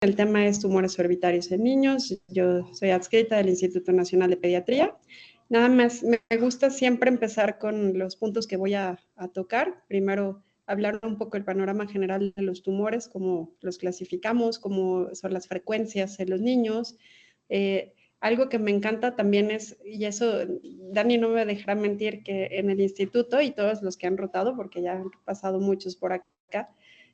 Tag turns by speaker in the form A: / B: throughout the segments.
A: el tema es tumores orbitarios en niños. Yo soy adscrita del Instituto Nacional de Pediatría. Nada más, me gusta siempre empezar con los puntos que voy a tocar. Primero, hablar un poco del panorama general de los tumores, cómo los clasificamos, cómo son las frecuencias en los niños. Algo que me encanta también es, y eso Dani no me dejará mentir, que en el instituto, y todos los que han rotado, porque ya han pasado muchos por acá,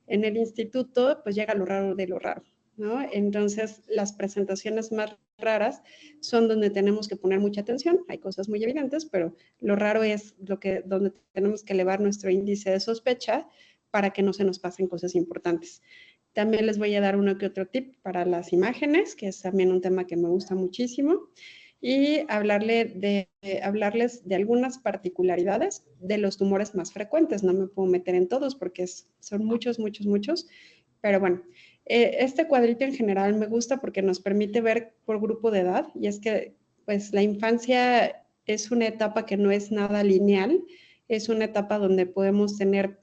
A: en el instituto pues llega lo raro de lo raro, ¿no? Entonces las presentaciones más raras son donde tenemos que poner mucha atención. Hay cosas muy evidentes, pero lo raro es donde tenemos que elevar nuestro índice de sospecha para que no se nos pasen cosas importantes. También les voy a dar uno que otro tip para las imágenes, que es también un tema que me gusta muchísimo, y hablarles de algunas particularidades de los tumores más frecuentes. No me puedo meter en todos porque son muchos, pero bueno, este cuadrito en general me gusta porque nos permite ver por grupo de edad, y es que pues la infancia es una etapa que no es nada lineal, es una etapa donde podemos tener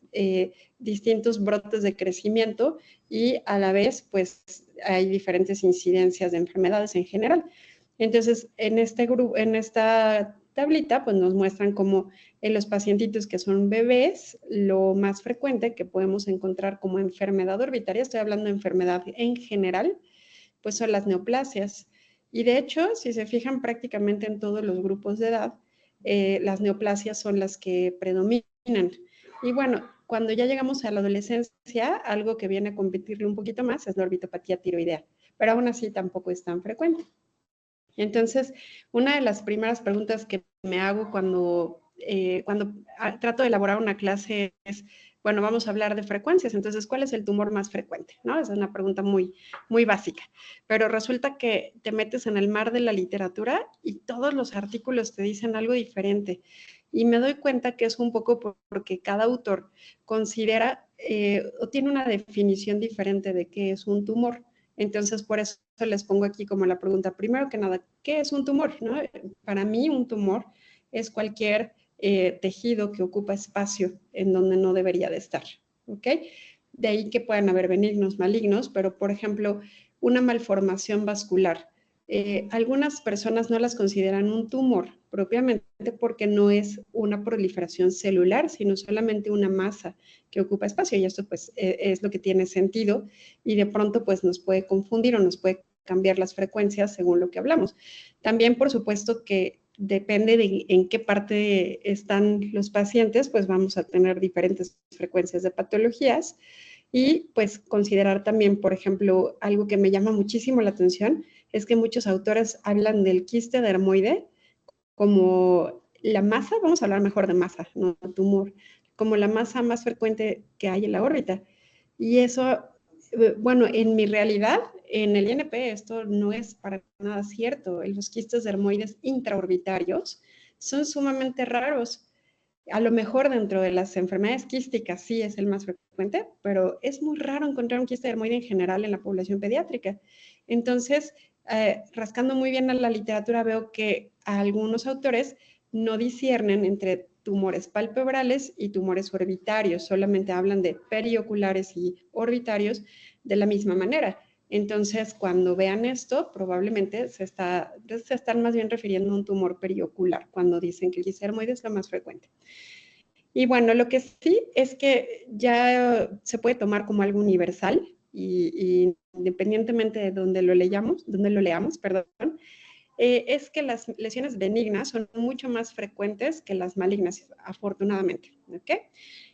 A: distintos brotes de crecimiento y a la vez pues hay diferentes incidencias de enfermedades en general. Entonces, en esta tablita, pues nos muestran cómo en los pacientitos que son bebés, lo más frecuente que podemos encontrar como enfermedad orbitaria, estoy hablando de enfermedad en general, pues son las neoplasias. Y de hecho, si se fijan prácticamente en todos los grupos de edad, las neoplasias son las que predominan. Y bueno, cuando ya llegamos a la adolescencia, algo que viene a competirle un poquito más es la orbitopatía tiroidea, pero aún así tampoco es tan frecuente. Entonces, una de las primeras preguntas que me hago cuando trato de elaborar una clase es, bueno, vamos a hablar de frecuencias, entonces, ¿cuál es el tumor más frecuente? ¿No? Esa es una pregunta muy, muy básica, pero resulta que te metes en el mar de la literatura y todos los artículos te dicen algo diferente. Y me doy cuenta que es un poco porque cada autor considera o tiene una definición diferente de qué es un tumor. Entonces, por eso les pongo aquí como la pregunta, primero que nada, ¿qué es un tumor? ¿No? Para mí, un tumor es cualquier tejido que ocupa espacio en donde no debería de estar, ¿ok? De ahí que puedan haber benignos, malignos, pero, por ejemplo, una malformación vascular. Algunas personas no las consideran un tumor propiamente porque no es una proliferación celular, sino solamente una masa que ocupa espacio, y esto pues es lo que tiene sentido, y de pronto pues nos puede confundir o nos puede cambiar las frecuencias según lo que hablamos. También, por supuesto, que depende de en qué parte están los pacientes, pues vamos a tener diferentes frecuencias de patologías, y pues considerar también, por ejemplo, algo que me llama muchísimo la atención, es que muchos autores hablan del quiste dermoide como la masa, vamos a hablar mejor de masa, no tumor, como la masa más frecuente que hay en la órbita. Y eso, bueno, en mi realidad, en el INP, esto no es para nada cierto. Los quistes dermoides intraorbitarios son sumamente raros. A lo mejor dentro de las enfermedades quísticas sí es el más frecuente, pero es muy raro encontrar un quiste dermoide en general en la población pediátrica. Entonces, rascando muy bien a la literatura, veo que algunos autores no disciernen entre tumores palpebrales y tumores orbitarios, solamente hablan de perioculares y orbitarios de la misma manera. Entonces, cuando vean esto, probablemente se están más bien refiriendo a un tumor periocular, cuando dicen que el quiste dermoide es lo más frecuente. Y bueno, lo que sí es que ya se puede tomar como algo universal, y independientemente de donde lo leamos, perdón, es que las lesiones benignas son mucho más frecuentes que las malignas, afortunadamente, ¿ok?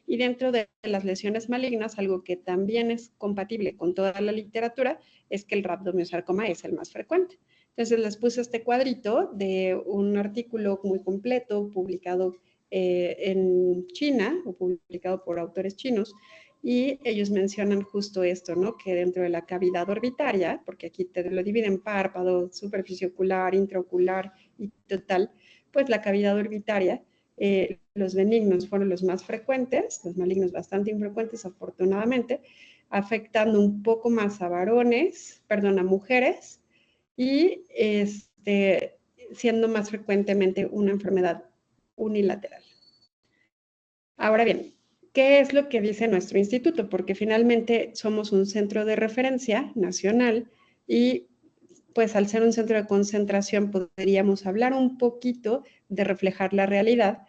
A: Y dentro de las lesiones malignas, algo que también es compatible con toda la literatura, es que el rhabdomyosarcoma es el más frecuente. Entonces les puse este cuadrito de un artículo muy completo publicado en China, o publicado por autores chinos, y ellos mencionan justo esto, ¿no? Que dentro de la cavidad orbitaria, porque aquí te lo dividen en párpado, superficie ocular, intraocular y total, pues la cavidad orbitaria, los benignos fueron los más frecuentes, los malignos bastante infrecuentes, afortunadamente, afectando un poco más a a mujeres, y siendo más frecuentemente una enfermedad unilateral. Ahora bien, ¿Qué es lo que dice nuestro instituto? Porque finalmente somos un centro de referencia nacional y pues al ser un centro de concentración podríamos hablar un poquito de reflejar la realidad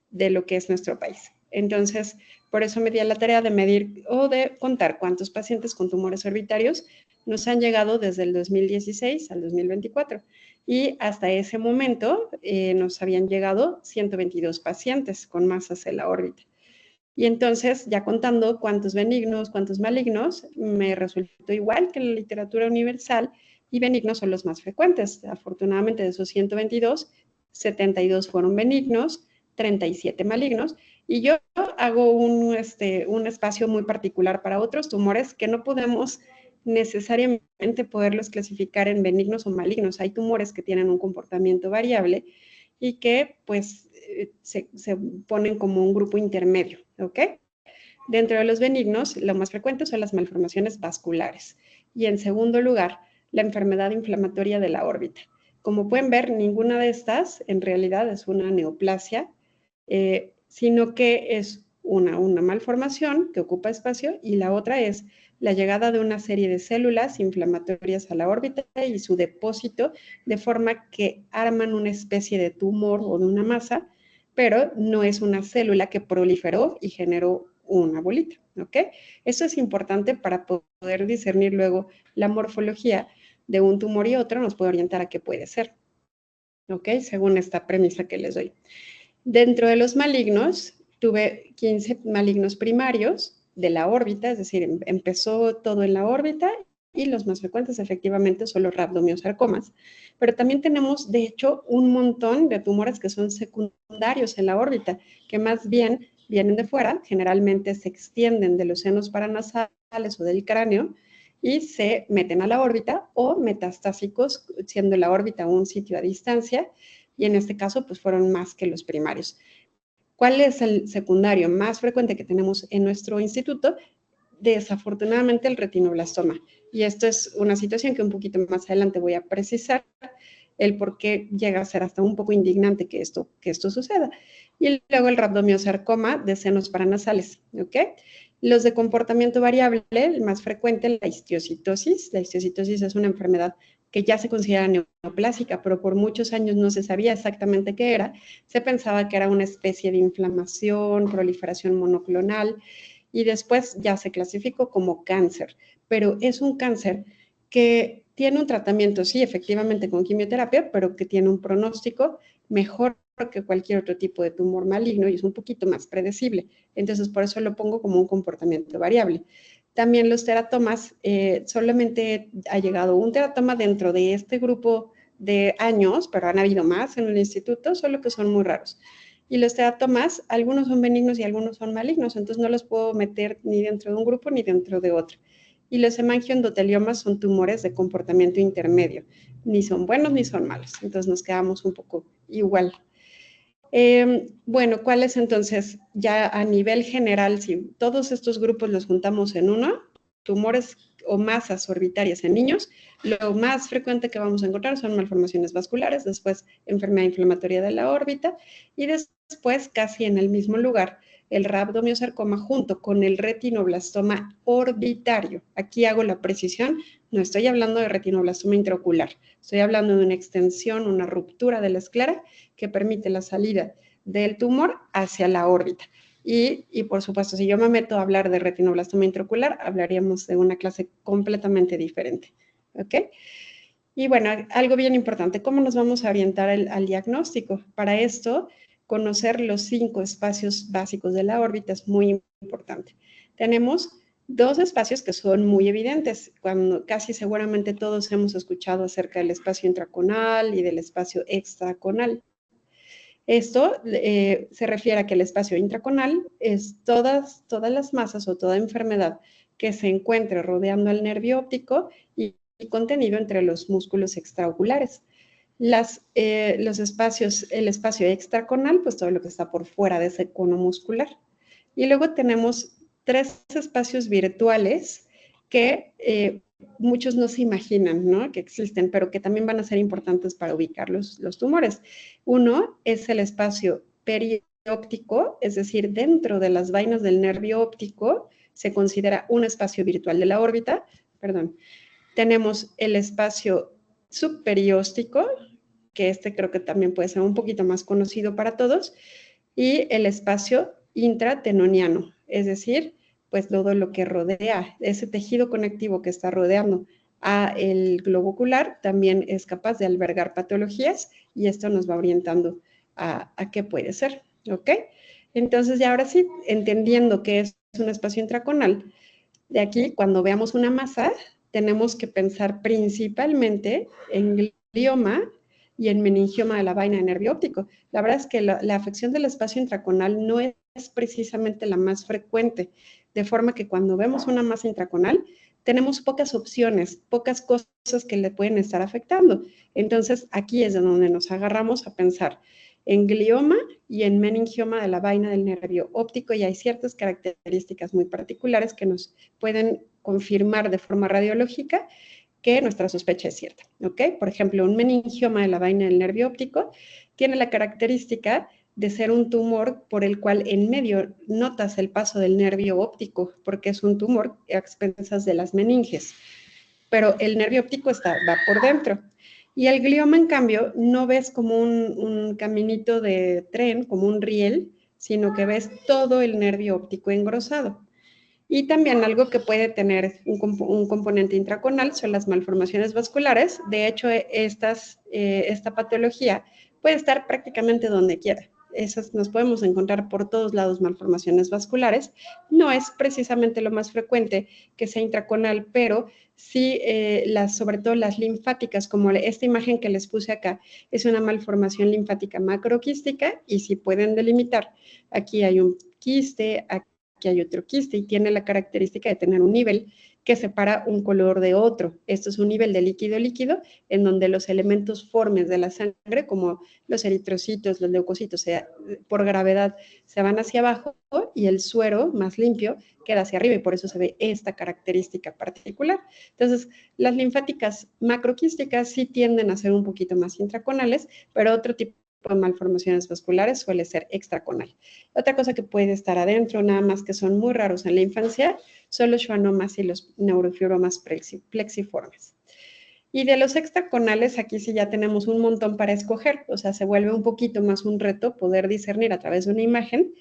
A: de lo que es nuestro país. Entonces, por eso me di a la tarea de medir o de contar cuántos pacientes con tumores orbitarios nos han llegado desde el 2016 al 2024. Y hasta ese momento nos habían llegado 122 pacientes con masas en la órbita. Y entonces, ya contando cuántos benignos, cuántos malignos, me resultó igual que en la literatura universal, y benignos son los más frecuentes. Afortunadamente, de esos 122, 72 fueron benignos, 37 malignos, y yo hago un espacio muy particular para otros tumores que no podemos necesariamente poderlos clasificar en benignos o malignos. Hay tumores que tienen un comportamiento variable y que pues se ponen como un grupo intermedio, ¿ok? Dentro de los benignos, lo más frecuente son las malformaciones vasculares. Y en segundo lugar, la enfermedad inflamatoria de la órbita. Como pueden ver, ninguna de estas en realidad es una neoplasia, sino que es una malformación que ocupa espacio y la otra es la llegada de una serie de células inflamatorias a la órbita y su depósito de forma que arman una especie de tumor o de una masa, pero no es una célula que proliferó y generó una bolita, ¿ok? Eso es importante para poder discernir luego la morfología de un tumor y otro, nos puede orientar a qué puede ser, ¿ok? Según esta premisa que les doy. Dentro de los malignos, tuve 15 malignos primarios de la órbita, es decir, empezó todo en la órbita y los más frecuentes efectivamente son los rhabdomyosarcomas. Pero también tenemos, de hecho, un montón de tumores que son secundarios en la órbita, que más bien vienen de fuera, generalmente se extienden de los senos paranasales o del cráneo y se meten a la órbita o metastásicos, siendo la órbita un sitio a distancia, y en este caso pues fueron más que los primarios. ¿Cuál es el secundario más frecuente que tenemos en nuestro instituto? Desafortunadamente el retinoblastoma. Y esto es una situación que un poquito más adelante voy a precisar el por qué llega a ser hasta un poco indignante que esto suceda. Y luego el rhabdomyosarcoma de senos paranasales, ¿ok? Los de comportamiento variable, el más frecuente, la histiocitosis. La histiocitosis es una enfermedad que ya se considera neoplásica, pero por muchos años no se sabía exactamente qué era. Se pensaba que era una especie de inflamación, proliferación monoclonal, y después ya se clasificó como cáncer, pero es un cáncer que tiene un tratamiento, sí, efectivamente con quimioterapia, pero que tiene un pronóstico mejor que cualquier otro tipo de tumor maligno y es un poquito más predecible. Entonces, por eso lo pongo como un comportamiento variable. También los teratomas, solamente ha llegado un teratoma dentro de este grupo de años, pero han habido más en el instituto, solo que son muy raros. Y los teratomas, algunos son benignos y algunos son malignos, entonces no los puedo meter ni dentro de un grupo ni dentro de otro. Y los hemangioendoteliomas son tumores de comportamiento intermedio, ni son buenos ni son malos, entonces nos quedamos un poco igual. Bueno, ¿cuáles entonces ya a nivel general, si todos estos grupos los juntamos en uno, tumores o masas orbitarias en niños, lo más frecuente que vamos a encontrar son malformaciones vasculares, después enfermedad inflamatoria de la órbita y después casi en el mismo lugar el rhabdomyosarcoma junto con el retinoblastoma orbitario. Aquí hago la precisión, no estoy hablando de retinoblastoma intraocular, estoy hablando de una extensión, una ruptura de la esclera que permite la salida del tumor hacia la órbita. Y por supuesto, si yo me meto a hablar de retinoblastoma intraocular, hablaríamos de una clase completamente diferente. ¿Ok? Y bueno, algo bien importante, ¿cómo nos vamos a orientar al diagnóstico? Para esto, conocer los 5 espacios básicos de la órbita es muy importante. Tenemos 2 espacios que son muy evidentes, cuando casi seguramente todos hemos escuchado acerca del espacio intraconal y del espacio extraconal. Esto se refiere a que el espacio intraconal es todas las masas o toda enfermedad que se encuentre rodeando al nervio óptico y contenido entre los músculos extraoculares. Los espacios, el espacio extraconal, pues todo lo que está por fuera de ese cono muscular. Y luego tenemos 3 espacios virtuales que muchos no se imaginan, ¿no?, que existen, pero que también van a ser importantes para ubicar los tumores. Uno es el espacio óptico, es decir, dentro de las vainas del nervio óptico, se considera un espacio virtual de la órbita, perdón. Tenemos el espacio subperióstico, que este creo que también puede ser un poquito más conocido para todos, y el espacio intratenoniano, es decir, pues todo lo que rodea, ese tejido conectivo que está rodeando a el globo ocular, también es capaz de albergar patologías y esto nos va orientando a qué puede ser, ¿ok? Entonces, ya ahora sí, entendiendo que es un espacio intraconal, de aquí, cuando veamos una masa, tenemos que pensar principalmente en glioma y en meningioma de la vaina de nervio óptico. La verdad es que la afección del espacio intraconal no es precisamente la más frecuente, de forma que cuando vemos una masa intraconal, tenemos pocas opciones, pocas cosas que le pueden estar afectando. Entonces, aquí es de donde nos agarramos a pensar en glioma y en meningioma de la vaina del nervio óptico, y hay ciertas características muy particulares que nos pueden confirmar de forma radiológica que nuestra sospecha es cierta, ¿ok? Por ejemplo, un meningioma de la vaina del nervio óptico tiene la característica de ser un tumor por el cual en medio notas el paso del nervio óptico, porque es un tumor a expensas de las meninges, pero el nervio óptico va por dentro. Y el glioma, en cambio, no ves como un caminito de tren, como un riel, sino que ves todo el nervio óptico engrosado. Y también algo que puede tener un componente intraconal son las malformaciones vasculares. De hecho, esta patología puede estar prácticamente donde quiera. Esas nos podemos encontrar por todos lados, malformaciones vasculares. No es precisamente lo más frecuente que sea intraconal, pero sí, sobre todo las linfáticas, como esta imagen que les puse acá, es una malformación linfática macroquística, y si pueden delimitar, aquí hay un quiste, aquí hay otro quiste, y tiene la característica de tener un nivel que separa un color de otro. Esto es un nivel de líquido-líquido en donde los elementos formes de la sangre, como los eritrocitos, los leucocitos, por gravedad se van hacia abajo, y el suero más limpio queda hacia arriba, y por eso se ve esta característica particular. Entonces, las linfáticas macroquísticas sí tienden a ser un poquito más intraconales, pero otro tipo de malformaciones vasculares suele ser extraconal. Otra cosa que puede estar adentro, nada más que son muy raros en la infancia, son los schwannomas y los neurofibromas plexiformes. Y de los extraconales, aquí sí ya tenemos un montón para escoger, o sea, se vuelve un poquito más un reto poder discernir a través de una imagen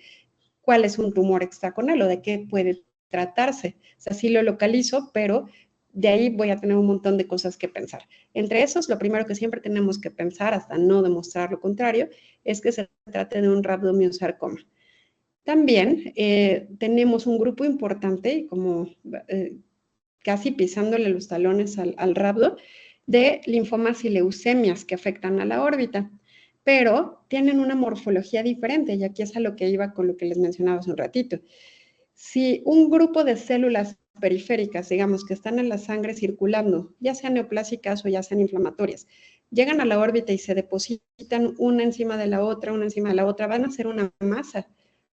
A: cuál es un tumor extraconal o de qué puede tratarse. O sea, sí lo localizo, pero de ahí voy a tener un montón de cosas que pensar. Entre esos, lo primero que siempre tenemos que pensar, hasta no demostrar lo contrario, es que se trate de un rhabdomiosarcoma. También tenemos un grupo importante, como casi pisándole los talones al rhabdo, de linfomas y leucemias que afectan a la órbita, pero tienen una morfología diferente, y aquí es a lo que iba con lo que les mencionaba hace un ratito. Si un grupo de células periféricas, digamos, que están en la sangre circulando, ya sean neoplásicas o ya sean inflamatorias, llegan a la órbita y se depositan una encima de la otra, van a ser una masa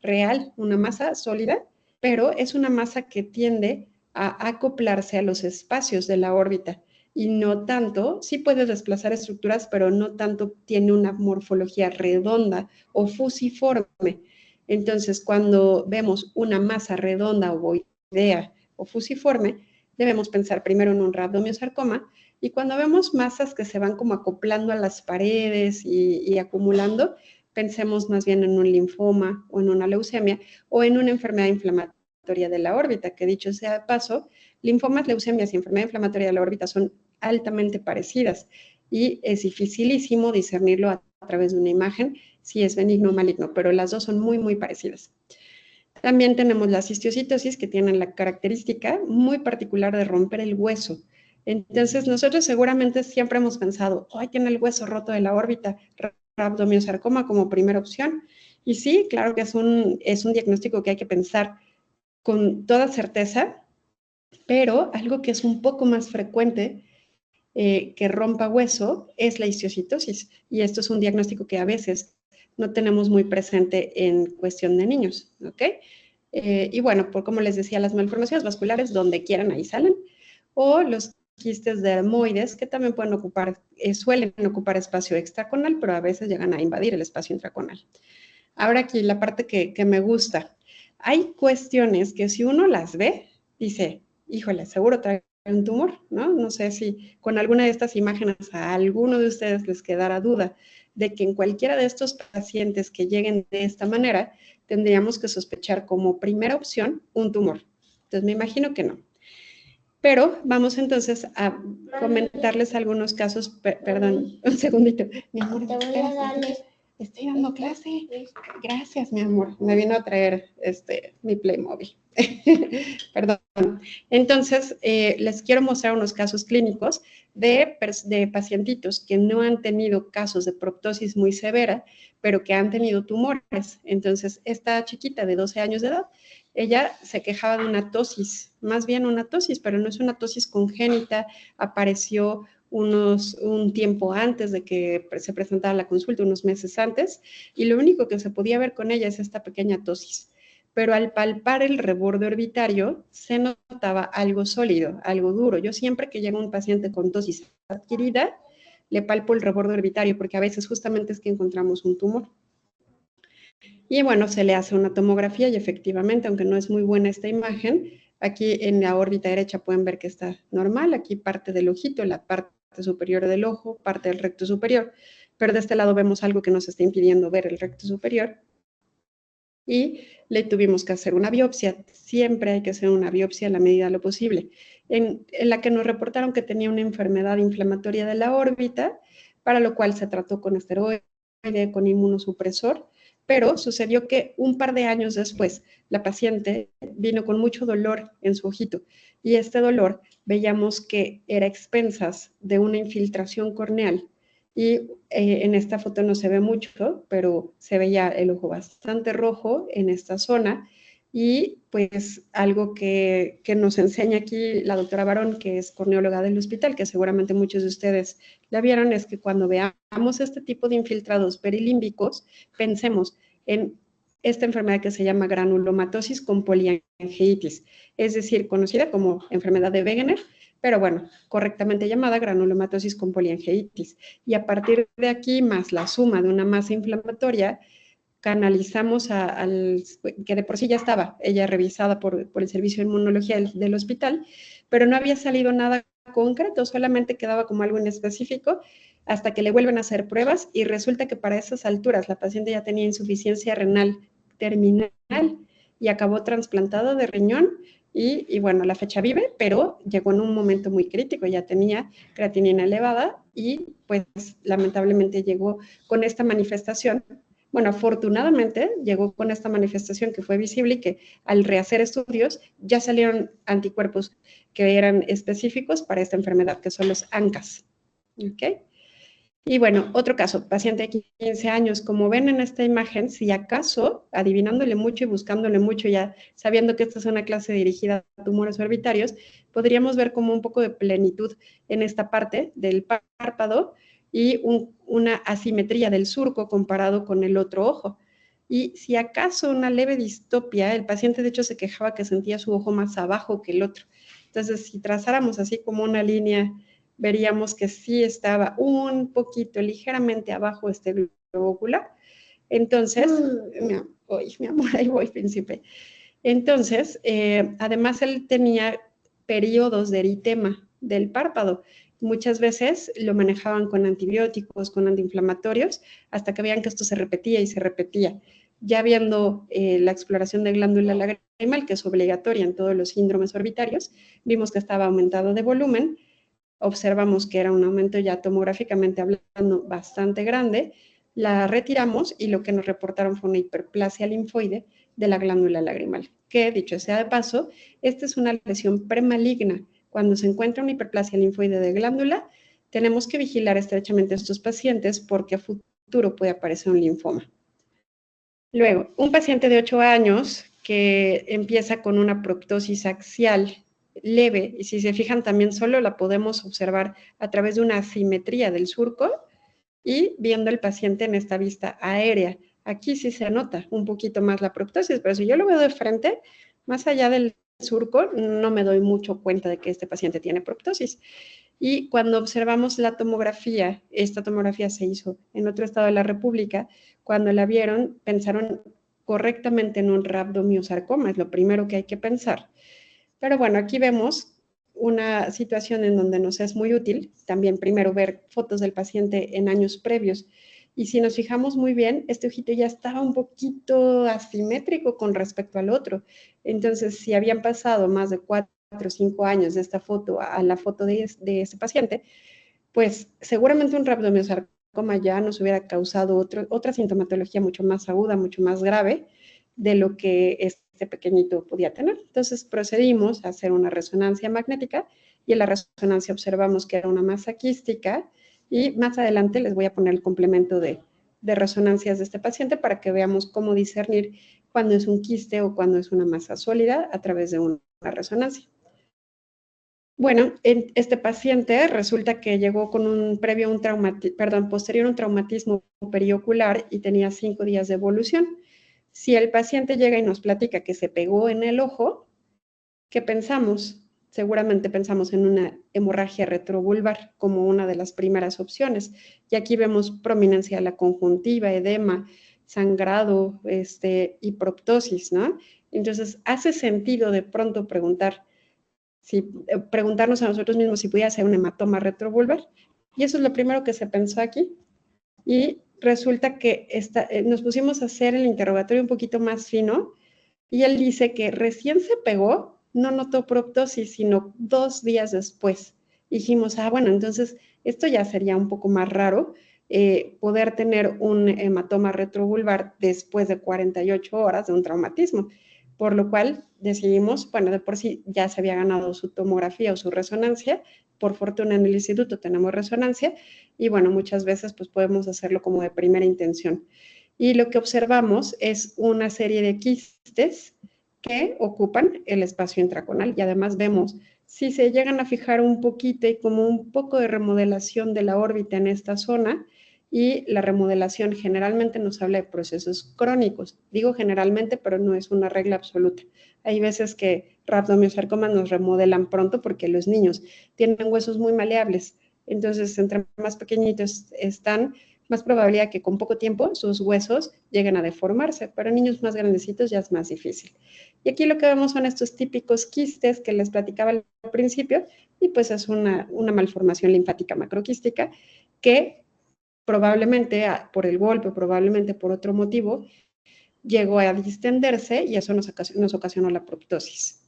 A: real, una masa sólida, pero es una masa que tiende a acoplarse a los espacios de la órbita, y no tanto, sí puede desplazar estructuras, pero no tanto tiene una morfología redonda o fusiforme. Entonces, cuando vemos una masa redonda o ovoidea o fusiforme, debemos pensar primero en un rhabdomiosarcoma, y cuando vemos masas que se van como acoplando a las paredes y acumulando, pensemos más bien en un linfoma o en una leucemia o en una enfermedad inflamatoria de la órbita, que dicho sea de paso, linfomas, leucemias y enfermedad inflamatoria de la órbita son altamente parecidas, y es dificilísimo discernirlo a través de una imagen si es benigno o maligno, pero las dos son muy, muy parecidas. También tenemos la cistiocitosis, que tiene la característica muy particular de romper el hueso. Entonces, nosotros seguramente siempre hemos pensado, ¡ay, tiene el hueso roto de la órbita! Rhabdomiosarcoma como primera opción. Y sí, claro que es un diagnóstico que hay que pensar con toda certeza, pero algo que es un poco más frecuente que rompa hueso es la histiocytosis, y esto es un diagnóstico que a veces no tenemos muy presente en cuestión de niños, ¿ok? Y bueno, por como les decía, las malformaciones vasculares, donde quieran, ahí salen, o los quistes dermoides, que también pueden ocupar, suelen ocupar espacio extraconal, pero a veces llegan a invadir el espacio intraconal. Ahora aquí la parte que me gusta. Hay cuestiones que si uno las ve, dice, híjole, seguro trae un tumor, ¿no? No sé si con alguna de estas imágenes a alguno de ustedes les quedara duda de que en cualquiera de estos pacientes que lleguen de esta manera, tendríamos que sospechar como primera opción un tumor. Entonces me imagino que no. Pero vamos entonces a comentarles algunos casos, perdón, un segundito. Mi amor, estoy dando clase. Gracias, mi amor. Me vino a traer mi Playmobil. Perdón. Entonces, les quiero mostrar unos casos clínicos de pacientitos que no han tenido casos de proptosis muy severa, pero que han tenido tumores. Entonces, esta chiquita de 12 años de edad, ella se quejaba de una tosis, más bien una tosis, pero no es una tosis congénita, apareció un tiempo antes de que se presentara la consulta, unos meses antes, y lo único que se podía ver con ella es esta pequeña tosis. Pero al palpar el reborde orbitario se notaba algo sólido, algo duro. Yo siempre que llega un paciente con tosis adquirida, le palpo el reborde orbitario, porque a veces justamente es que encontramos un tumor. Y bueno, se le hace una tomografía y efectivamente, aunque no es muy buena esta imagen, aquí en la órbita derecha pueden ver que está normal, aquí parte del ojito, la parte superior del ojo, parte del recto superior, pero de este lado vemos algo que nos está impidiendo ver el recto superior y le tuvimos que hacer una biopsia. Siempre hay que hacer una biopsia a la medida de lo posible, en la que nos reportaron que tenía una enfermedad inflamatoria de la órbita, para lo cual se trató con esteroide, con inmunosupresor, pero sucedió que un par de años después la paciente vino con mucho dolor en su ojito y este dolor veíamos que era expensas de una infiltración corneal y en esta foto no se ve mucho, pero se veía el ojo bastante rojo en esta zona y pues algo que nos enseña aquí la doctora Barón, que es corneóloga del hospital, que seguramente muchos de ustedes la vieron, es que cuando veamos este tipo de infiltrados perilímbicos, pensemos en esta enfermedad que se llama granulomatosis con poliangeitis, es decir, conocida como enfermedad de Wegener, pero bueno, correctamente llamada granulomatosis con poliangeitis. Y a partir de aquí, más la suma de una masa inflamatoria, canalizamos al que de por sí ya estaba ella revisada por el servicio de inmunología del hospital, pero no había salido nada concreto, solamente quedaba como algo inespecífico hasta que le vuelven a hacer pruebas y resulta que para esas alturas la paciente ya tenía insuficiencia renal terminal y acabó trasplantada de riñón y bueno, la fecha vive, pero llegó en un momento muy crítico, ya tenía creatinina elevada y pues lamentablemente llegó con esta manifestación. Bueno, afortunadamente llegó con esta manifestación que fue visible y que al rehacer estudios ya salieron anticuerpos que eran específicos para esta enfermedad, que son los ANCAS. ¿Ok? Y bueno, otro caso, paciente de 15 años, como ven en esta imagen, si acaso, adivinándole mucho y buscándole mucho, ya sabiendo que esta es una clase dirigida a tumores orbitarios, podríamos ver como un poco de plenitud en esta parte del párpado y una asimetría del surco comparado con el otro ojo. Y si acaso una leve distopia, el paciente de hecho se quejaba que sentía su ojo más abajo que el otro. Entonces, si trazáramos así como una línea, veríamos que sí estaba un poquito, ligeramente abajo este globo ocular. Entonces, mi amor, ahí voy, príncipe. Entonces, además él tenía periodos de eritema del párpado. Muchas veces lo manejaban con antibióticos, con antiinflamatorios, hasta que veían que esto se repetía y se repetía. Ya viendo la exploración de glándula lagrimal, que es obligatoria en todos los síndromes orbitarios, vimos que estaba aumentado de volumen, observamos que era un aumento ya tomográficamente hablando bastante grande, la retiramos y lo que nos reportaron fue una hiperplasia linfoide de la glándula lagrimal, que dicho sea de paso, esta es una lesión premaligna. Cuando se encuentra una hiperplasia linfoide de glándula, tenemos que vigilar estrechamente a estos pacientes porque a futuro puede aparecer un linfoma. Luego, un paciente de 8 años que empieza con una proptosis axial leve, y si se fijan también solo la podemos observar a través de una asimetría del surco y viendo al paciente en esta vista aérea. Aquí sí se nota un poquito más la proptosis, pero si yo lo veo de frente, más allá del surco, no me doy mucho cuenta de que este paciente tiene proptosis. Y cuando observamos la tomografía, esta tomografía se hizo en otro estado de la República, cuando la vieron pensaron correctamente en un rhabdomyosarcoma, es lo primero que hay que pensar. Pero bueno, aquí vemos una situación en donde nos es muy útil también primero ver fotos del paciente en años previos. Y si nos fijamos muy bien, este ojito ya estaba un poquito asimétrico con respecto al otro. Entonces, si habían pasado más de 4 o 5 años de esta foto a la foto de este paciente, pues seguramente un rhabdomyosarcoma ya nos hubiera causado otra sintomatología mucho más aguda, mucho más grave de lo que este pequeñito podía tener. Entonces procedimos a hacer una resonancia magnética y en la resonancia observamos que era una masa quística y más adelante les voy a poner el complemento de resonancias de este paciente para que veamos cómo discernir cuándo es un quiste o cuándo es una masa sólida a través de una resonancia. Bueno, este paciente resulta que llegó con un posterior un traumatismo periocular y tenía 5 días de evolución. Si el paciente llega y nos platica que se pegó en el ojo, ¿qué pensamos? Seguramente pensamos en una hemorragia retrovulvar como una de las primeras opciones. Y aquí vemos prominencia de la conjuntiva, edema, sangrado, y proptosis, ¿no? Entonces, hace sentido de pronto preguntarnos a nosotros mismos si pudiera ser un hematoma retrovulvar. Y eso es lo primero que se pensó aquí. Y resulta que nos pusimos a hacer el interrogatorio un poquito más fino y él dice que recién se pegó, no notó proptosis, sino 2 días después. Dijimos, bueno, entonces esto ya sería un poco más raro, poder tener un hematoma retrovulvar después de 48 horas de un traumatismo. Por lo cual decidimos, bueno, de por sí ya se había ganado su tomografía o su resonancia, por fortuna en el instituto tenemos resonancia y bueno, muchas veces pues podemos hacerlo como de primera intención. Y lo que observamos es una serie de quistes que ocupan el espacio intraconal y además vemos si se llegan a fijar un poquito y como un poco de remodelación de la órbita en esta zona y la remodelación generalmente nos habla de procesos crónicos. Digo generalmente, pero no es una regla absoluta. Hay veces que rhabdomyosarcomas nos remodelan pronto porque los niños tienen huesos muy maleables. Entonces, entre más pequeñitos están, más probabilidad que con poco tiempo sus huesos lleguen a deformarse, pero en niños más grandecitos ya es más difícil. Y aquí lo que vemos son estos típicos quistes que les platicaba al principio, y pues es una malformación linfática macroquística que probablemente por el golpe, probablemente por otro motivo, llegó a distenderse y eso nos ocasionó la proptosis.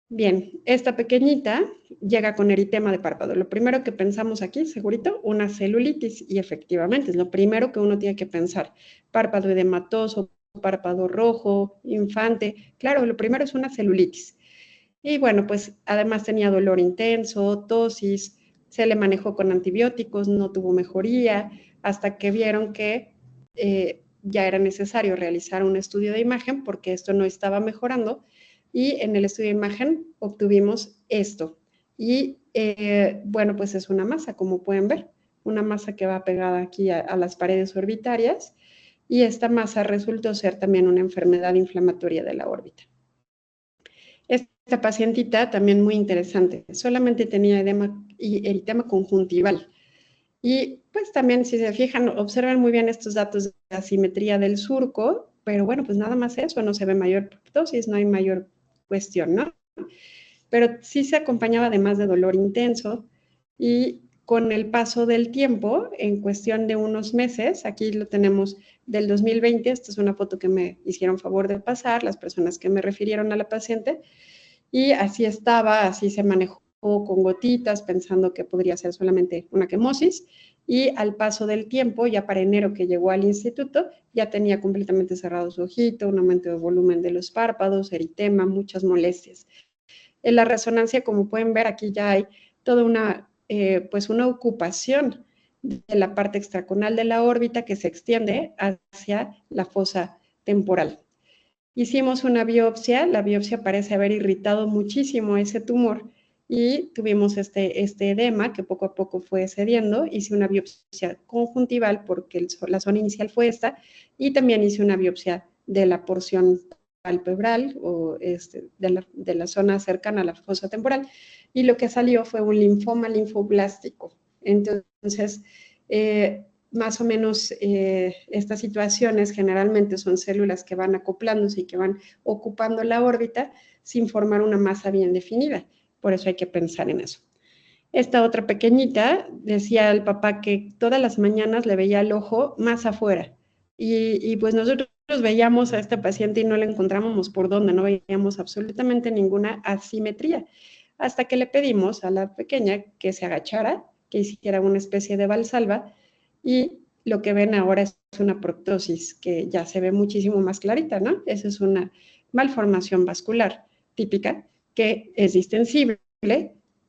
A: Bien, esta pequeñita llega con eritema de párpado. Lo primero que pensamos aquí, segurito, una celulitis, y efectivamente es lo primero que uno tiene que pensar. Párpado edematoso, párpado rojo, infante. Claro, lo primero es una celulitis. Y bueno, pues además tenía dolor intenso, tosis, se le manejó con antibióticos, no tuvo mejoría, hasta que vieron que ya era necesario realizar un estudio de imagen porque esto no estaba mejorando y en el estudio de imagen obtuvimos esto. Y bueno, pues es una masa, como pueden ver, una masa que va pegada aquí a las paredes orbitarias y esta masa resultó ser también una enfermedad inflamatoria de la órbita. Esta pacientita también muy interesante, solamente tenía edema y eritema conjuntival. Y pues también, si se fijan, observan muy bien estos datos de asimetría del surco, pero bueno, pues nada más eso, no se ve mayor proptosis, no hay mayor cuestión, ¿no? Pero sí se acompañaba además de dolor intenso y con el paso del tiempo, en cuestión de unos meses, aquí lo tenemos del 2020, esta es una foto que me hicieron favor de pasar, las personas que me refirieron a la paciente, y así estaba, así se manejó con gotitas, pensando que podría ser solamente una quemosis, y al paso del tiempo, ya para enero que llegó al instituto, ya tenía completamente cerrado su ojito, un aumento de volumen de los párpados, eritema, muchas molestias. En la resonancia, como pueden ver, aquí ya hay toda pues una ocupación de la parte extraconal de la órbita que se extiende hacia la fosa temporal. Hicimos una biopsia, la biopsia parece haber irritado muchísimo ese tumor y tuvimos este edema que poco a poco fue cediendo. Hice una biopsia conjuntival porque la zona inicial fue esta y también hice una biopsia de la porción palpebral o de la zona cercana a la fosa temporal y lo que salió fue un linfoma linfoblástico. Entonces, más o menos estas situaciones generalmente son células que van acoplándose y que van ocupando la órbita sin formar una masa bien definida. Por eso hay que pensar en eso. Esta otra pequeñita decía el papá que todas las mañanas le veía el ojo más afuera. Y pues nosotros veíamos a esta paciente y no le encontrábamos por dónde, no veíamos absolutamente ninguna asimetría. Hasta que le pedimos a la pequeña que se agachara, que hiciera una especie de valsalva, y lo que ven ahora es una proptosis que ya se ve muchísimo más clarita, ¿no? Esa es una malformación vascular típica que es distensible,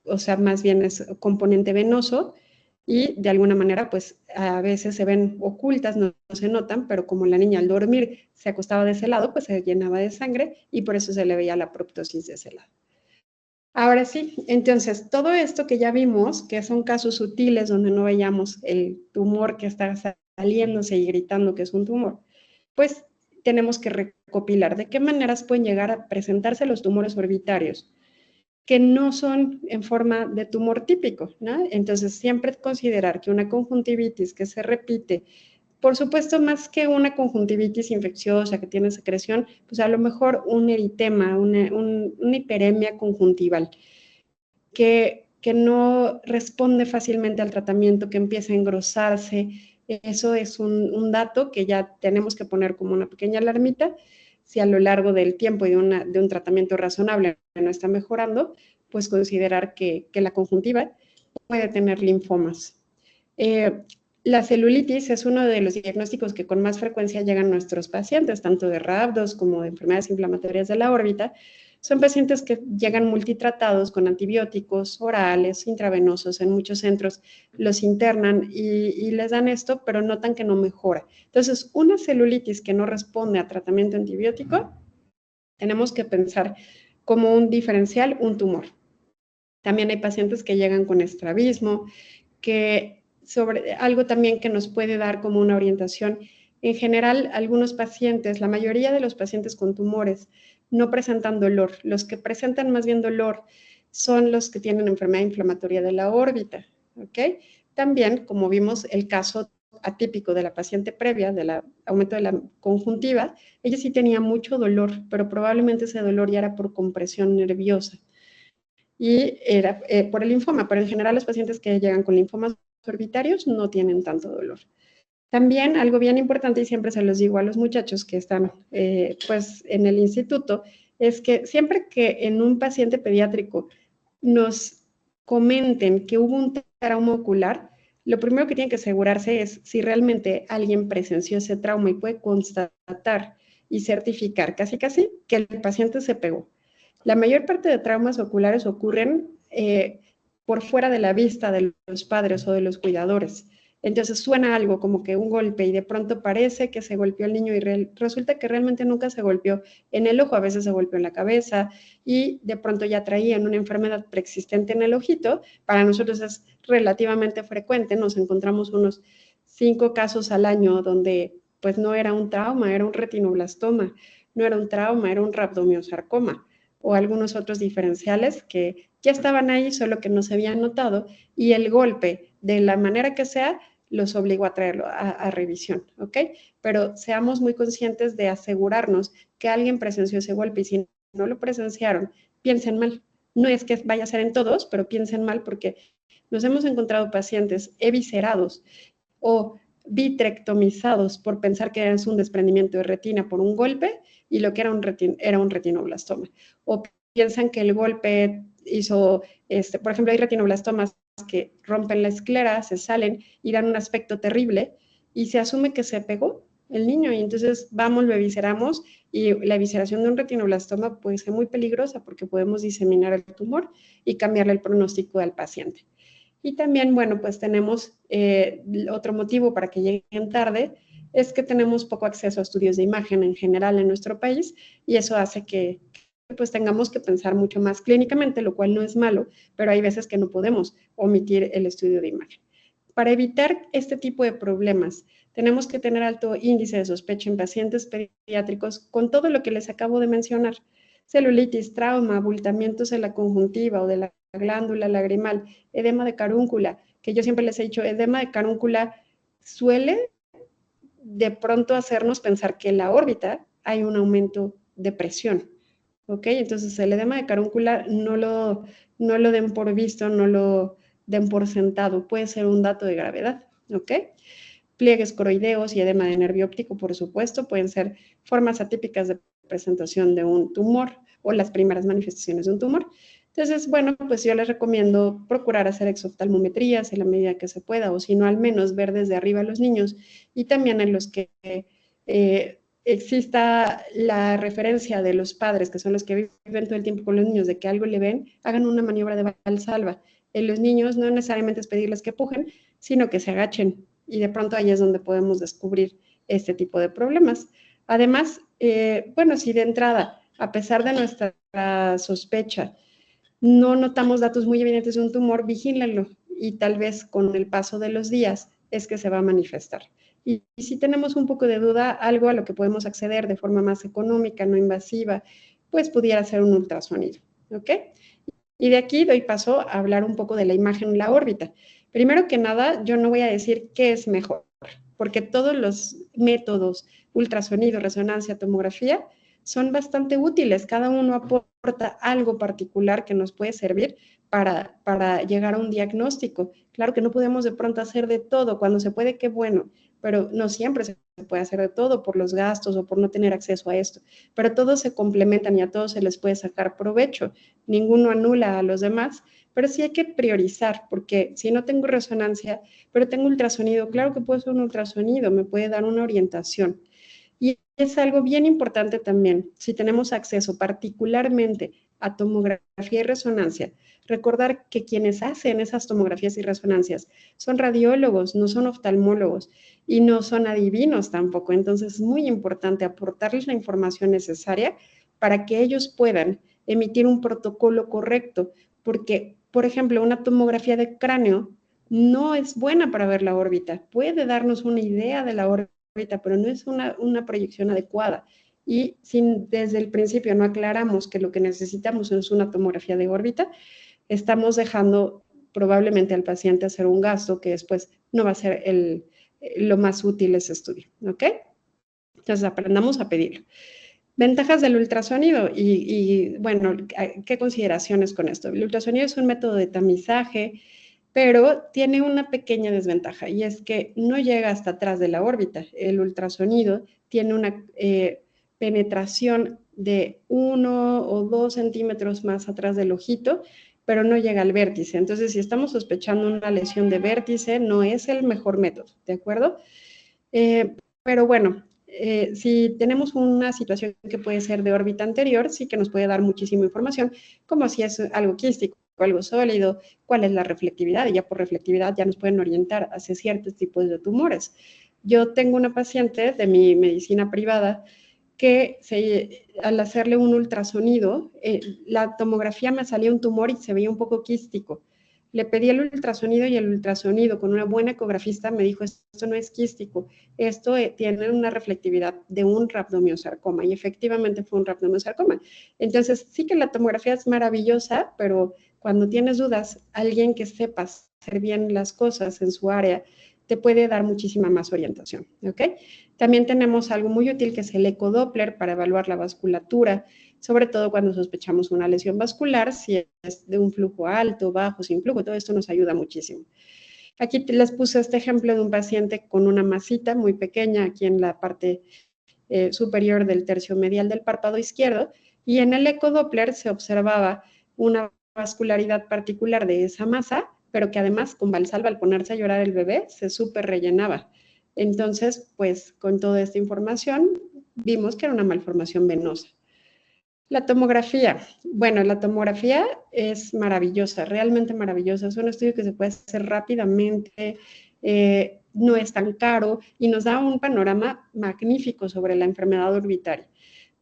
A: o sea, más bien es componente venoso y de alguna manera pues a veces se ven ocultas, no se notan, pero como la niña al dormir se acostaba de ese lado, pues se llenaba de sangre y por eso se le veía la proptosis de ese lado. Ahora sí, entonces todo esto que ya vimos, que son casos sutiles donde no veíamos el tumor que está saliéndose y gritando que es un tumor, pues tenemos que recopilar de qué maneras pueden llegar a presentarse los tumores orbitarios que no son en forma de tumor típico, ¿no? Entonces, siempre considerar que una conjuntivitis que se repite, por supuesto, más que una conjuntivitis infecciosa que tiene secreción, pues a lo mejor un eritema, una hiperemia conjuntival, que no responde fácilmente al tratamiento, que empieza a engrosarse. Eso es un dato que ya tenemos que poner como una pequeña alarmita. Si a lo largo del tiempo y de un tratamiento razonable no está mejorando, pues considerar que la conjuntiva puede tener linfomas. La celulitis es uno de los diagnósticos que con más frecuencia llegan a nuestros pacientes, tanto de rhabdos como de enfermedades inflamatorias de la órbita. Son pacientes que llegan multitratados con antibióticos orales, intravenosos, en muchos centros los internan y les dan esto, pero notan que no mejora. Entonces, una celulitis que no responde a tratamiento antibiótico, tenemos que pensar como un diferencial, un tumor. También hay pacientes que llegan con estrabismo, que sobre algo también que nos puede dar como una orientación. En general, algunos pacientes, la mayoría de los pacientes con tumores no presentan dolor. Los que presentan más bien dolor son los que tienen enfermedad inflamatoria de la órbita, ¿ok? También, como vimos, el caso atípico de la paciente previa, del aumento de la conjuntiva, ella sí tenía mucho dolor, pero probablemente ese dolor ya era por compresión nerviosa y era por el linfoma, pero en general los pacientes que llegan con linfomas orbitarios no tienen tanto dolor. También algo bien importante, y siempre se los digo a los muchachos que están pues en el instituto, es que siempre que en un paciente pediátrico nos comenten que hubo un trauma ocular, lo primero que tienen que asegurarse es si realmente alguien presenció ese trauma y puede constatar y certificar casi que el paciente se pegó. La mayor parte de traumas oculares ocurren por fuera de la vista de los padres o de los cuidadores. Entonces suena algo como que un golpe y de pronto parece que se golpeó el niño y resulta que realmente nunca se golpeó en el ojo, a veces se golpeó en la cabeza y de pronto ya traían una enfermedad preexistente en el ojito. Para nosotros es relativamente frecuente, nos encontramos unos 5 casos al año donde pues no era un trauma, era un retinoblastoma, no era un trauma, era un rhabdomiosarcoma o algunos otros diferenciales que ya estaban ahí, solo que no se habían notado, y el golpe, de la manera que sea, los obligó a traerlo a revisión, ¿ok? Pero seamos muy conscientes de asegurarnos que alguien presenció ese golpe y si no lo presenciaron, piensen mal. No es que vaya a ser en todos, pero piensen mal porque nos hemos encontrado pacientes eviscerados o vitrectomizados por pensar que es un desprendimiento de retina por un golpe y lo que era un retinoblastoma. O piensan que el golpe hizo, por ejemplo, hay retinoblastomas que rompen la esclera, se salen y dan un aspecto terrible y se asume que se pegó el niño y entonces vamos, lo evisceramos y la evisceración de un retinoblastoma puede ser muy peligrosa porque podemos diseminar el tumor y cambiarle el pronóstico al paciente. Y también, bueno, pues tenemos otro motivo para que lleguen tarde, es que tenemos poco acceso a estudios de imagen en general en nuestro país y eso hace que pues tengamos que pensar mucho más clínicamente, lo cual no es malo, pero hay veces que no podemos omitir el estudio de imagen. Para evitar este tipo de problemas, tenemos que tener alto índice de sospecha en pacientes pediátricos con todo lo que les acabo de mencionar. Celulitis, trauma, abultamientos en la conjuntiva o de la glándula lagrimal, edema de carúncula, que yo siempre les he dicho, edema de carúncula suele de pronto hacernos pensar que en la órbita hay un aumento de presión, ¿ok? Entonces el edema de carúncula no lo den por visto, no lo den por sentado, puede ser un dato de gravedad, ¿ok? Pliegues coroideos y edema de nervio óptico, por supuesto, pueden ser formas atípicas de presentación de un tumor o las primeras manifestaciones de un tumor. Entonces, bueno, pues yo les recomiendo procurar hacer exoftalmometrías en la medida que se pueda, o si no, al menos ver desde arriba a los niños y también en los que exista la referencia de los padres, que son los que viven todo el tiempo con los niños, de que algo le ven, hagan una maniobra de valsalva. En los niños no necesariamente es pedirles que pujen, sino que se agachen y de pronto ahí es donde podemos descubrir este tipo de problemas. Además, bueno, si de entrada, a pesar de nuestra sospecha, no notamos datos muy evidentes de un tumor, vigílenlo y tal vez con el paso de los días es que se va a manifestar. Y si tenemos un poco de duda, algo a lo que podemos acceder de forma más económica, no invasiva, pues pudiera ser un ultrasonido, ¿ok? Y de aquí doy paso a hablar un poco de la imagen en la órbita. Primero que nada, yo no voy a decir qué es mejor, porque todos los métodos, ultrasonido, resonancia, tomografía, son bastante útiles. Cada uno aporta algo particular que nos puede servir para llegar a un diagnóstico. Claro que no podemos de pronto hacer de todo. Cuando se puede, qué bueno, pero no siempre se puede hacer de todo por los gastos o por no tener acceso a esto. Pero todos se complementan y a todos se les puede sacar provecho. Ninguno anula a los demás, pero sí hay que priorizar, porque si no tengo resonancia, pero tengo ultrasonido, claro que puede ser un ultrasonido, me puede dar una orientación. Y es algo bien importante también, si tenemos acceso particularmente a tomografía y resonancia, recordar que quienes hacen esas tomografías y resonancias son radiólogos, no son oftalmólogos y no son adivinos tampoco. Entonces es muy importante aportarles la información necesaria para que ellos puedan emitir un protocolo correcto, porque, por ejemplo, una tomografía de cráneo no es buena para ver la órbita, puede darnos una idea de la órbita, pero no es una proyección adecuada. Y si desde el principio no aclaramos que lo que necesitamos es una tomografía de órbita, estamos dejando probablemente al paciente hacer un gasto que después no va a ser lo más útil ese estudio, ¿ok? Entonces aprendamos a pedirlo. Ventajas del ultrasonido bueno, ¿qué consideraciones con esto? El ultrasonido es un método de tamizaje, pero tiene una pequeña desventaja y es que no llega hasta atrás de la órbita. El ultrasonido tiene una penetración de 1 o 2 centímetros más atrás del ojito, pero no llega al vértice. Entonces, si estamos sospechando una lesión de vértice, no es el mejor método, ¿de acuerdo? Pero bueno, si tenemos una situación que puede ser de órbita anterior, sí que nos puede dar muchísima información, como si es algo quístico, algo sólido, cuál es la reflectividad, y ya por reflectividad ya nos pueden orientar hacia ciertos tipos de tumores. Yo tengo una paciente de mi medicina privada que al hacerle un ultrasonido, la tomografía me salía un tumor y se veía un poco quístico. Le pedí el ultrasonido y el ultrasonido con una buena ecografista me dijo, esto no es quístico, esto tiene una reflectividad de un rhabdomiosarcoma y efectivamente fue un rhabdomiosarcoma. Entonces sí que la tomografía es maravillosa, pero cuando tienes dudas, alguien que sepa hacer bien las cosas en su área te puede dar muchísima más orientación, ¿ok? También tenemos algo muy útil que es el ecodoppler para evaluar la vasculatura, sobre todo cuando sospechamos una lesión vascular, si es de un flujo alto, bajo, sin flujo, todo esto nos ayuda muchísimo. Aquí les puse este ejemplo de un paciente con una masita muy pequeña aquí en la parte superior del tercio medial del párpado izquierdo, y en el ecodoppler se observaba una vascularidad particular de esa masa, pero que además con Valsalva al ponerse a llorar el bebé se súper rellenaba. Entonces, pues con toda esta información vimos que era una malformación venosa. La tomografía. Bueno, la tomografía es maravillosa, realmente maravillosa. Es un estudio que se puede hacer rápidamente, no es tan caro y nos da un panorama magnífico sobre la enfermedad orbitaria.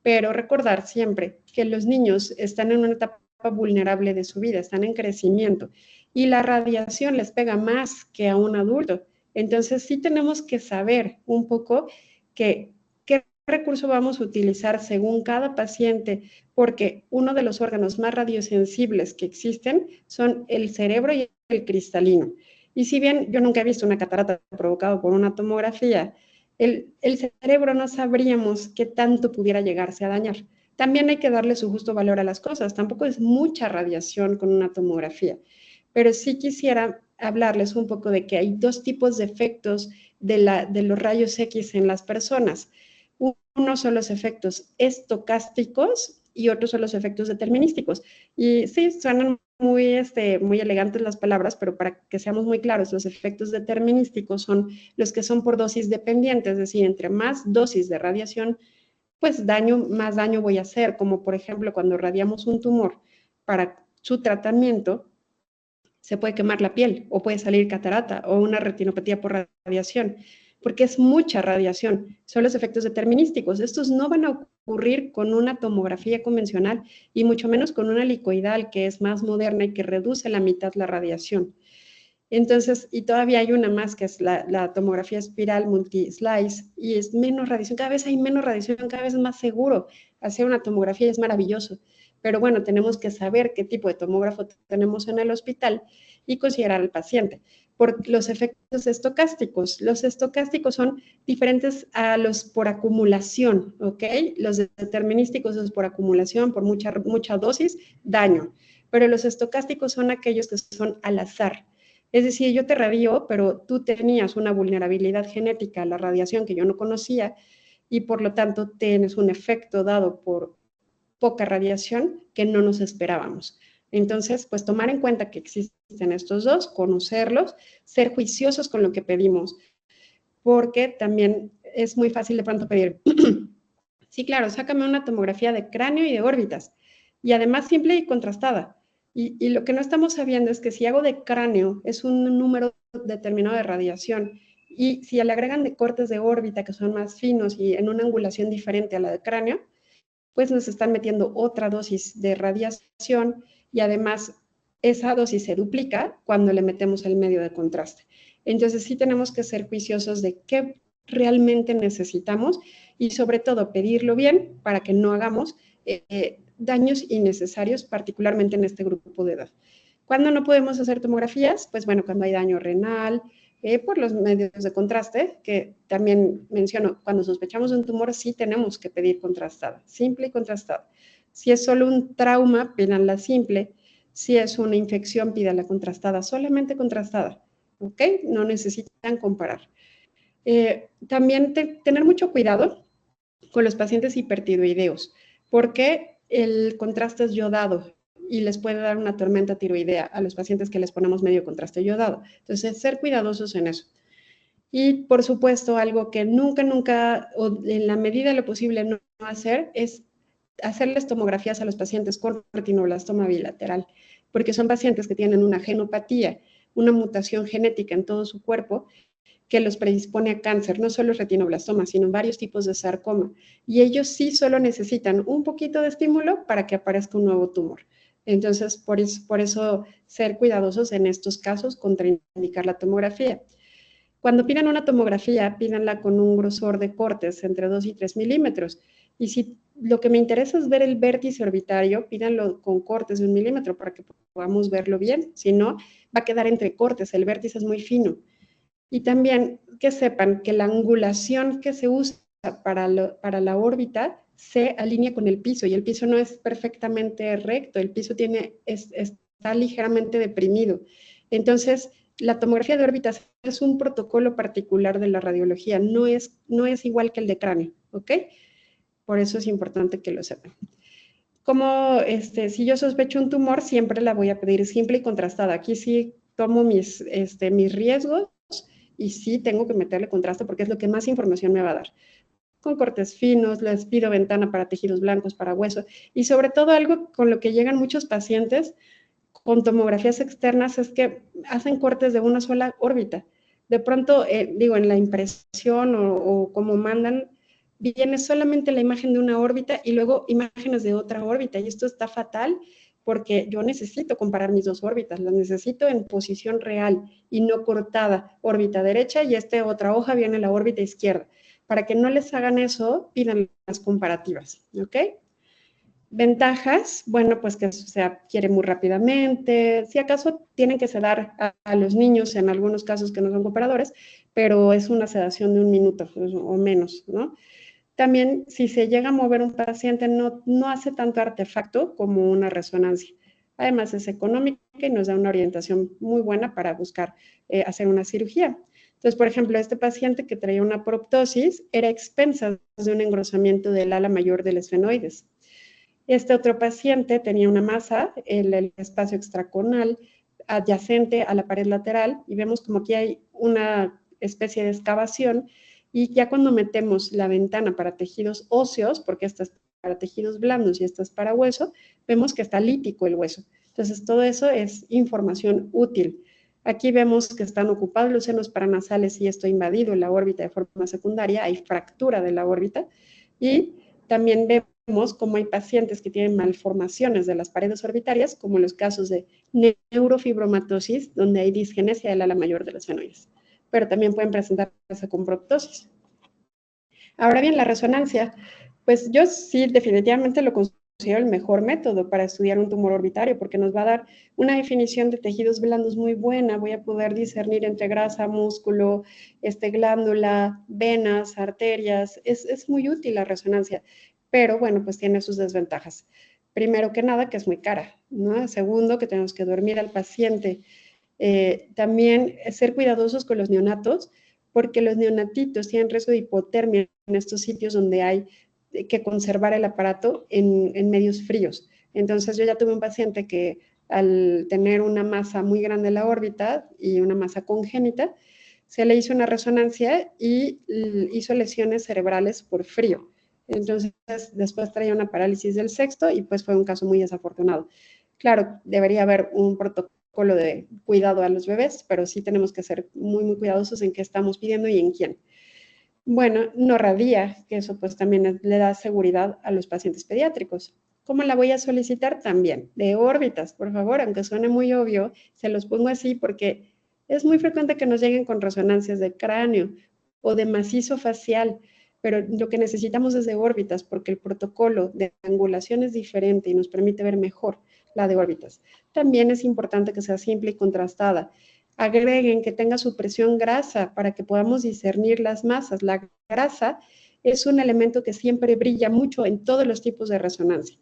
A: Pero recordar siempre que los niños están en una etapa vulnerable de su vida, están en crecimiento y la radiación les pega más que a un adulto. Entonces sí tenemos que saber un poco qué recurso vamos a utilizar según cada paciente, porque uno de los órganos más radiosensibles que existen son el cerebro y el cristalino. Y si bien yo nunca he visto una catarata provocada por una tomografía, el cerebro no sabríamos qué tanto pudiera llegarse a dañar. También hay que darle su justo valor a las cosas. Tampoco es mucha radiación con una tomografía, pero sí quisiera hablarles un poco de que hay dos tipos de efectos de los rayos X en las personas. Uno son los efectos estocásticos y otros son los efectos determinísticos. Y sí, suenan muy elegantes las palabras, pero para que seamos muy claros, los efectos determinísticos son los que son por dosis dependientes, es decir, entre más dosis de radiación, pues más daño voy a hacer, como por ejemplo cuando radiamos un tumor para su tratamiento, se puede quemar la piel o puede salir catarata o una retinopatía por radiación, porque es mucha radiación. Son los efectos determinísticos. Estos no van a ocurrir con una tomografía convencional y mucho menos con una helicoidal que es más moderna y que reduce la mitad la radiación. Entonces, y todavía hay una más que es la tomografía espiral multi-slice y es menos radiación, cada vez hay menos radiación, cada vez es más seguro. Hacer una tomografía es maravilloso, pero bueno, tenemos que saber qué tipo de tomógrafo tenemos en el hospital y considerar al paciente. Por los efectos estocásticos. Los estocásticos son diferentes a los por acumulación, ¿ok? Los determinísticos es por acumulación, por mucha dosis, daño. Pero los estocásticos son aquellos que son al azar. Es decir, yo te radio, pero tú tenías una vulnerabilidad genética a la radiación que yo no conocía y por lo tanto tienes un efecto dado por poca radiación que no nos esperábamos. Entonces, pues tomar en cuenta que existen estos dos, conocerlos, ser juiciosos con lo que pedimos, porque también es muy fácil de pronto pedir, sí, claro, sácame una tomografía de cráneo y de órbitas, y además simple y contrastada. Y lo que no estamos sabiendo es que si hago de cráneo es un número determinado de radiación, y si le agregan de cortes de órbita que son más finos y en una angulación diferente a la de cráneo, pues nos están metiendo otra dosis de radiación y además esa dosis se duplica cuando le metemos el medio de contraste. Entonces sí tenemos que ser juiciosos de qué realmente necesitamos y sobre todo pedirlo bien para que no hagamos daños innecesarios, particularmente en este grupo de edad. ¿Cuándo no podemos hacer tomografías? Pues bueno, cuando hay daño renal, por los medios de contraste, que también menciono, cuando sospechamos de un tumor sí tenemos que pedir contrastada, simple y contrastada. Si es solo un trauma, pídanla simple. Si es una infección, pídanla contrastada, solamente contrastada, ¿ok? No necesitan comparar. También tener mucho cuidado con los pacientes hipertiroideos, porque el contraste es yodado y les puede dar una tormenta tiroidea a los pacientes que les ponemos medio contraste yodado. Entonces, ser cuidadosos en eso. Y, por supuesto, algo que nunca, o en la medida de lo posible no hacer, es hacerles tomografías a los pacientes con retinoblastoma bilateral, porque son pacientes que tienen una genopatía, una mutación genética en todo su cuerpo, que los predispone a cáncer, no solo retinoblastoma, sino varios tipos de sarcoma. Y ellos sí solo necesitan un poquito de estímulo para que aparezca un nuevo tumor. Entonces, por eso ser cuidadosos en estos casos, contraindicar la tomografía. Cuando pidan una tomografía, pídanla con un grosor de cortes entre 2 y 3 milímetros. Y si lo que me interesa es ver el vértice orbitario, pídanlo con cortes de 1 milímetro para que podamos verlo bien. Si no, va a quedar entre cortes, el vértice es muy fino. Y también que sepan que la angulación que se usa para la órbita se alinea con el piso y el piso no es perfectamente recto, el piso está ligeramente deprimido. Entonces, la tomografía de órbitas es un protocolo particular de la radiología, no es igual que el de cráneo, ¿ok? Por eso es importante que lo sepan. Como si yo sospecho un tumor, siempre la voy a pedir simple y contrastada. Aquí sí tomo mis riesgos y sí tengo que meterle contraste porque es lo que más información me va a dar. Con cortes finos, les pido ventana para tejidos blancos, para hueso y sobre todo algo con lo que llegan muchos pacientes con tomografías externas es que hacen cortes de una sola órbita. De pronto, en la impresión o como mandan, viene solamente la imagen de una órbita y luego imágenes de otra órbita. Y esto está fatal porque yo necesito comparar mis dos órbitas, las necesito en posición real y no cortada, órbita derecha y otra hoja viene la órbita izquierda. Para que no les hagan eso, pidan las comparativas, ¿ok? Ventajas, bueno, pues que se adquiere muy rápidamente, si acaso tienen que sedar a los niños en algunos casos que no son cooperadores, pero es una sedación de 1 minuto o menos, ¿no? También, si se llega a mover un paciente, no hace tanto artefacto como una resonancia. Además, es económica y nos da una orientación muy buena para buscar hacer una cirugía. Entonces, por ejemplo, este paciente que traía una proptosis era expensa de un engrosamiento del ala mayor del esfenoides. Este otro paciente tenía una masa en el espacio extracornal adyacente a la pared lateral y vemos como aquí hay una especie de excavación y ya cuando metemos la ventana para tejidos óseos, porque esta es para tejidos blandos y esta es para hueso, vemos que está lítico el hueso. Entonces, todo eso es información útil. Aquí vemos que están ocupados los senos paranasales y esto ha invadido la órbita de forma secundaria, hay fractura de la órbita y también vemos cómo hay pacientes que tienen malformaciones de las paredes orbitarias, como en los casos de neurofibromatosis, donde hay disgenesia del ala mayor de los esfenoides, pero también pueden presentarse con proptosis. Ahora bien, la resonancia, pues yo sí definitivamente lo considero el mejor método para estudiar un tumor orbitario, porque nos va a dar una definición de tejidos blandos muy buena, voy a poder discernir entre grasa, músculo, glándula, venas, arterias, es muy útil la resonancia, pero bueno, pues tiene sus desventajas. Primero que nada, que es muy cara, ¿no? Segundo, que tenemos que dormir al paciente. También ser cuidadosos con los neonatos, porque los neonatitos tienen riesgo de hipotermia en estos sitios donde hay que conservar el aparato en medios fríos. Entonces yo ya tuve un paciente que al tener una masa muy grande en la órbita y una masa congénita, se le hizo una resonancia y hizo lesiones cerebrales por frío. Entonces después traía una parálisis del sexto y pues fue un caso muy desafortunado. Claro, debería haber un protocolo de cuidado a los bebés, pero sí tenemos que ser muy, muy cuidadosos en qué estamos pidiendo y en quién. Bueno, no radia, que eso pues también le da seguridad a los pacientes pediátricos. ¿Cómo la voy a solicitar? También de órbitas, por favor, aunque suene muy obvio, se los pongo así porque es muy frecuente que nos lleguen con resonancias de cráneo o de macizo facial, pero lo que necesitamos es de órbitas porque el protocolo de angulación es diferente y nos permite ver mejor la de órbitas. También es importante que sea simple y contrastada. Agreguen que tenga supresión grasa para que podamos discernir las masas. La grasa es un elemento que siempre brilla mucho en todos los tipos de resonancia.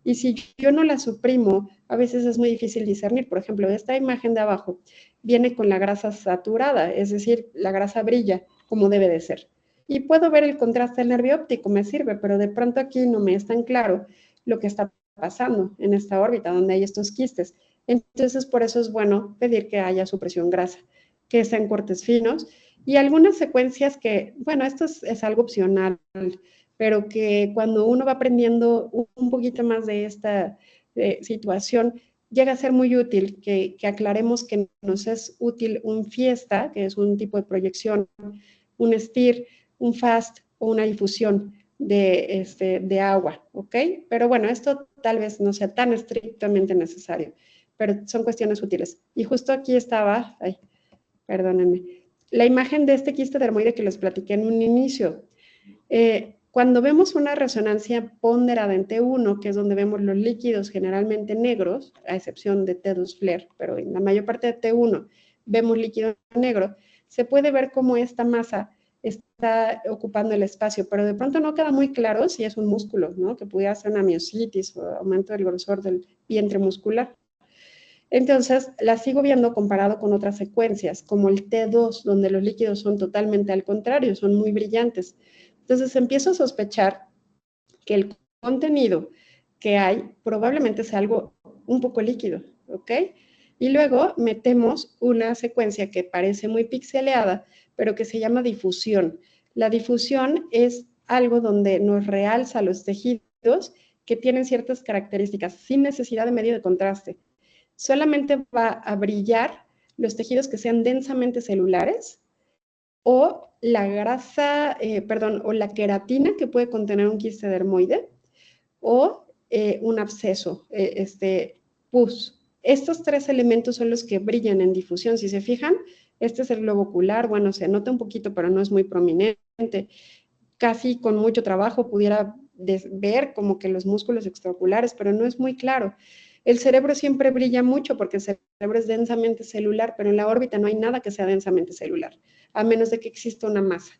A: Y si yo no la suprimo, a veces es muy difícil discernir. Por ejemplo, esta imagen de abajo viene con la grasa saturada, es decir, la grasa brilla como debe de ser. Y puedo ver el contraste del nervio óptico, me sirve, pero de pronto aquí no me es tan claro lo que está pasando en esta órbita donde hay estos quistes. Entonces, por eso es bueno pedir que haya supresión grasa, que sean cortes finos y algunas secuencias que, bueno, esto es algo opcional, pero que cuando uno va aprendiendo un poquito más de esta situación, llega a ser muy útil que aclaremos que nos es útil un fiesta, que es un tipo de proyección, un STIR, un FAST o una difusión de agua, ¿ok? Pero bueno, esto tal vez no sea tan estrictamente necesario, pero son cuestiones útiles. Y justo aquí estaba, ay, perdónenme, la imagen de este quiste dermoide que les platiqué en un inicio. Cuando vemos una resonancia ponderada en T1, que es donde vemos los líquidos generalmente negros, a excepción de T2 FLAIR, pero en la mayor parte de T1 vemos líquido negro, se puede ver cómo esta masa está ocupando el espacio, pero de pronto no queda muy claro si es un músculo, ¿no? Que pudiera ser una miositis o aumento del grosor del vientre muscular. Entonces, la sigo viendo comparado con otras secuencias, como el T2, donde los líquidos son totalmente al contrario, son muy brillantes. Entonces, empiezo a sospechar que el contenido que hay probablemente sea algo un poco líquido, ¿ok? Y luego metemos una secuencia que parece muy pixeleada, pero que se llama difusión. La difusión es algo donde nos realza los tejidos que tienen ciertas características sin necesidad de medio de contraste. Solamente va a brillar los tejidos que sean densamente celulares o la grasa, o la queratina que puede contener un quiste dermoide o un absceso, pus. Estos tres elementos son los que brillan en difusión. Si se fijan, este es el globo ocular, bueno, se nota un poquito, pero no es muy prominente. Casi con mucho trabajo pudiera ver como que los músculos extraoculares, pero no es muy claro. El cerebro siempre brilla mucho porque el cerebro es densamente celular, pero en la órbita no hay nada que sea densamente celular, a menos de que exista una masa.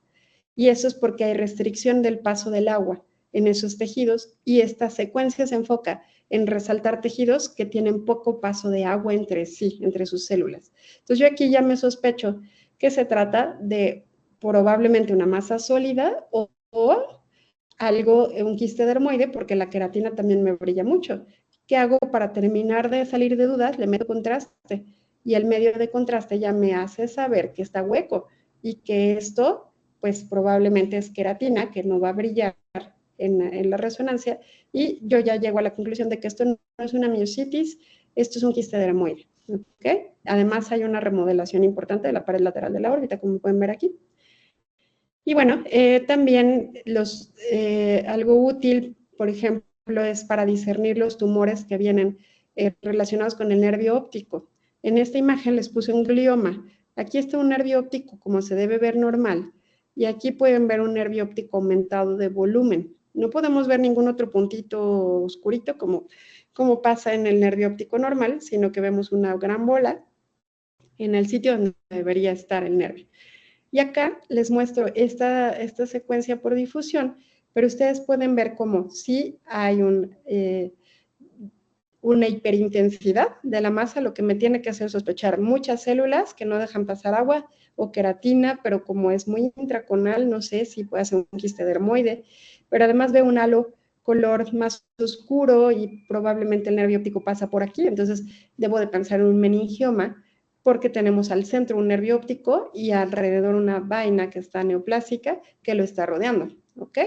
A: Y eso es porque hay restricción del paso del agua en esos tejidos y esta secuencia se enfoca en resaltar tejidos que tienen poco paso de agua entre sí, entre sus células. Entonces yo aquí ya me sospecho que se trata de probablemente una masa sólida o algo, un quiste dermoide, porque la queratina también me brilla mucho. ¿Qué hago para terminar de salir de dudas? Le meto contraste y el medio de contraste ya me hace saber que está hueco y que esto, pues probablemente es queratina, que no va a brillar en la resonancia, y yo ya llego a la conclusión de que esto no es una miositis, esto es un quiste dermoide. ¿Okay? Además hay una remodelación importante de la pared lateral de la órbita, como pueden ver aquí. Y bueno, también algo útil, por ejemplo, es para discernir los tumores que vienen relacionados con el nervio óptico. En esta imagen les puse un glioma. Aquí está un nervio óptico como se debe ver normal, y aquí pueden ver un nervio óptico aumentado de volumen. No podemos ver ningún otro puntito oscurito como pasa en el nervio óptico normal, sino que vemos una gran bola en el sitio donde debería estar el nervio. Y acá les muestro esta secuencia por difusión, pero ustedes pueden ver cómo sí hay una hiperintensidad de la masa, lo que me tiene que hacer sospechar muchas células que no dejan pasar agua o queratina, pero como es muy intraconal, no sé si puede ser un quiste dermoide, pero además veo un halo color más oscuro y probablemente el nervio óptico pasa por aquí, entonces debo de pensar en un meningioma, porque tenemos al centro un nervio óptico y alrededor una vaina que está neoplásica que lo está rodeando, ¿ok?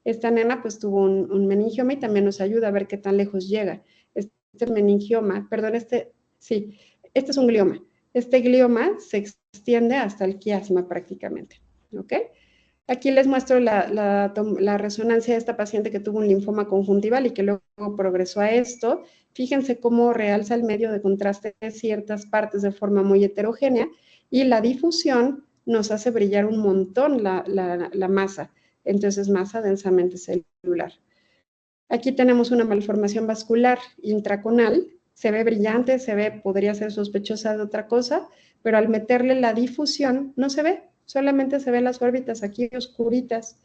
A: Esta nena pues tuvo un meningioma y también nos ayuda a ver qué tan lejos llega. Este meningioma, perdón, sí, este es un glioma. Este glioma se extiende hasta el quiasma prácticamente, ¿ok? Aquí les muestro la resonancia de esta paciente que tuvo un linfoma conjuntival y que luego progresó a esto. Fíjense cómo realza el medio de contraste de ciertas partes de forma muy heterogénea y la difusión nos hace brillar un montón la masa. Entonces, masa densamente celular. Aquí tenemos una malformación vascular intraconal. Se ve brillante, podría ser sospechosa de otra cosa, pero al meterle la difusión no se ve, solamente se ven las órbitas aquí oscuritas.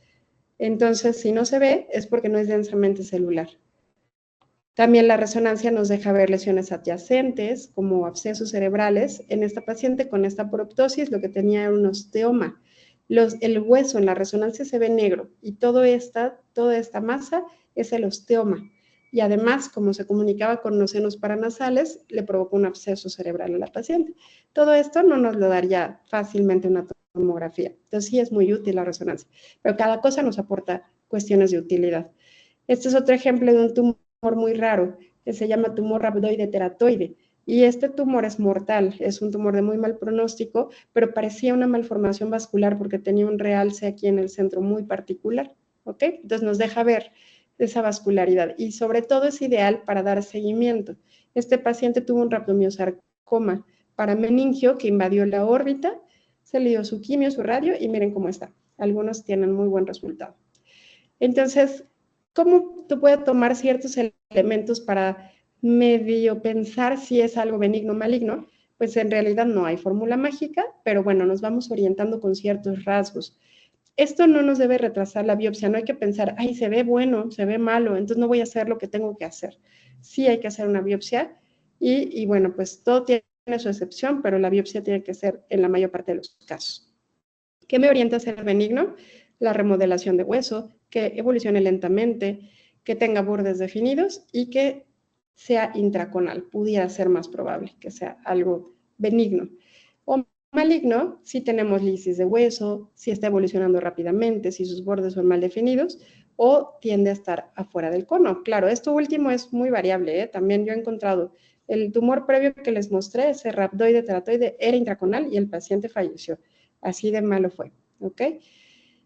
A: Entonces, si no se ve, es porque no es densamente celular. También la resonancia nos deja ver lesiones adyacentes, como abscesos cerebrales. En esta paciente con esta proptosis lo que tenía era un osteoma. El hueso en la resonancia se ve negro y toda esta masa es el osteoma. Y además, como se comunicaba con los senos paranasales, le provocó un absceso cerebral a la paciente. Todo esto no nos lo daría fácilmente una tomografía. Entonces sí es muy útil la resonancia, pero cada cosa nos aporta cuestiones de utilidad. Este es otro ejemplo de un tumor muy raro que se llama tumor rhabdoide teratoide. Y este tumor es mortal, es un tumor de muy mal pronóstico, pero parecía una malformación vascular porque tenía un realce aquí en el centro muy particular, ¿ok? Entonces nos deja ver esa vascularidad y sobre todo es ideal para dar seguimiento. Este paciente tuvo un rhabdomiosarcoma parameningio que invadió la órbita, se le dio su quimio, su radio y miren cómo está. Algunos tienen muy buen resultado. Entonces, ¿cómo tú puedes tomar ciertos elementos para medio pensar si es algo benigno o maligno? Pues en realidad no hay fórmula mágica, pero bueno, nos vamos orientando con ciertos rasgos. Esto no nos debe retrasar la biopsia, no hay que pensar, ay, se ve bueno, se ve malo, entonces no voy a hacer lo que tengo que hacer. Sí hay que hacer una biopsia y bueno, pues todo tiene su excepción, pero la biopsia tiene que ser en la mayor parte de los casos. ¿Qué me orienta a ser benigno? La remodelación de hueso, que evolucione lentamente, que tenga bordes definidos y que sea intraconal. Pudiera ser más probable que sea algo benigno. O maligno, si tenemos lisis de hueso, si está evolucionando rápidamente, si sus bordes son mal definidos o tiende a estar afuera del cono. Claro, esto último es muy variable, ¿eh? También yo he encontrado el tumor previo que les mostré, ese rhabdoide teratoide, era intraconal y el paciente falleció. Así de malo fue, ¿ok?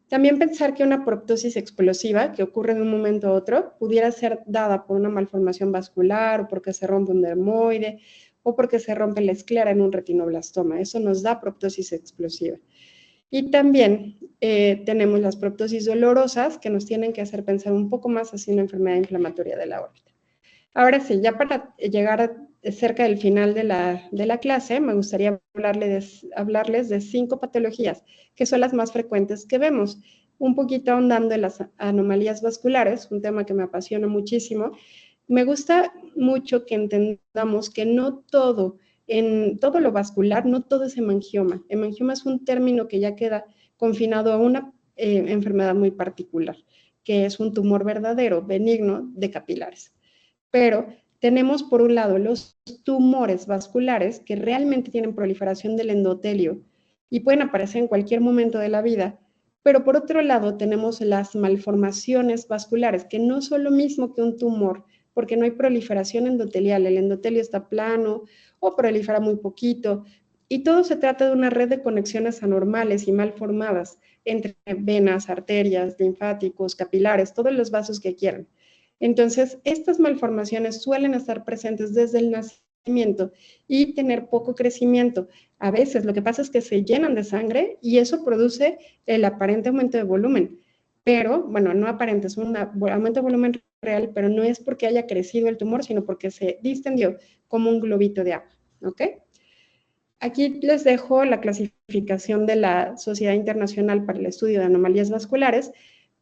A: También pensar que una proptosis explosiva que ocurre de un momento a otro pudiera ser dada por una malformación vascular o porque se rompe un dermoide o porque se rompe la esclera en un retinoblastoma. Eso nos da proptosis explosiva. Y también tenemos las proptosis dolorosas que nos tienen que hacer pensar un poco más hacia una enfermedad inflamatoria de la órbita. Ahora sí, ya para llegar cerca del final de la clase, me gustaría hablarles de 5 patologías, que son las más frecuentes que vemos. Un poquito ahondando en las anomalías vasculares, un tema que me apasiona muchísimo. Me gusta mucho que entendamos que no todo, en todo lo vascular, no todo es hemangioma. Hemangioma es un término que ya queda confinado a una enfermedad muy particular, que es un tumor verdadero, benigno, de capilares. Pero tenemos por un lado los tumores vasculares que realmente tienen proliferación del endotelio y pueden aparecer en cualquier momento de la vida, pero por otro lado tenemos las malformaciones vasculares, que no son lo mismo que un tumor, porque no hay proliferación endotelial, el endotelio está plano o prolifera muy poquito, y todo se trata de una red de conexiones anormales y mal formadas entre venas, arterias, linfáticos, capilares, todos los vasos que quieran. Entonces, estas malformaciones suelen estar presentes desde el nacimiento y tener poco crecimiento. A veces lo que pasa es que se llenan de sangre y eso produce el aparente aumento de volumen. Pero, bueno, no aparente, es un aumento de volumen real, pero no es porque haya crecido el tumor, sino porque se distendió como un globito de agua. ¿Ok? Aquí les dejo la clasificación de la Sociedad Internacional para el Estudio de Anomalías Vasculares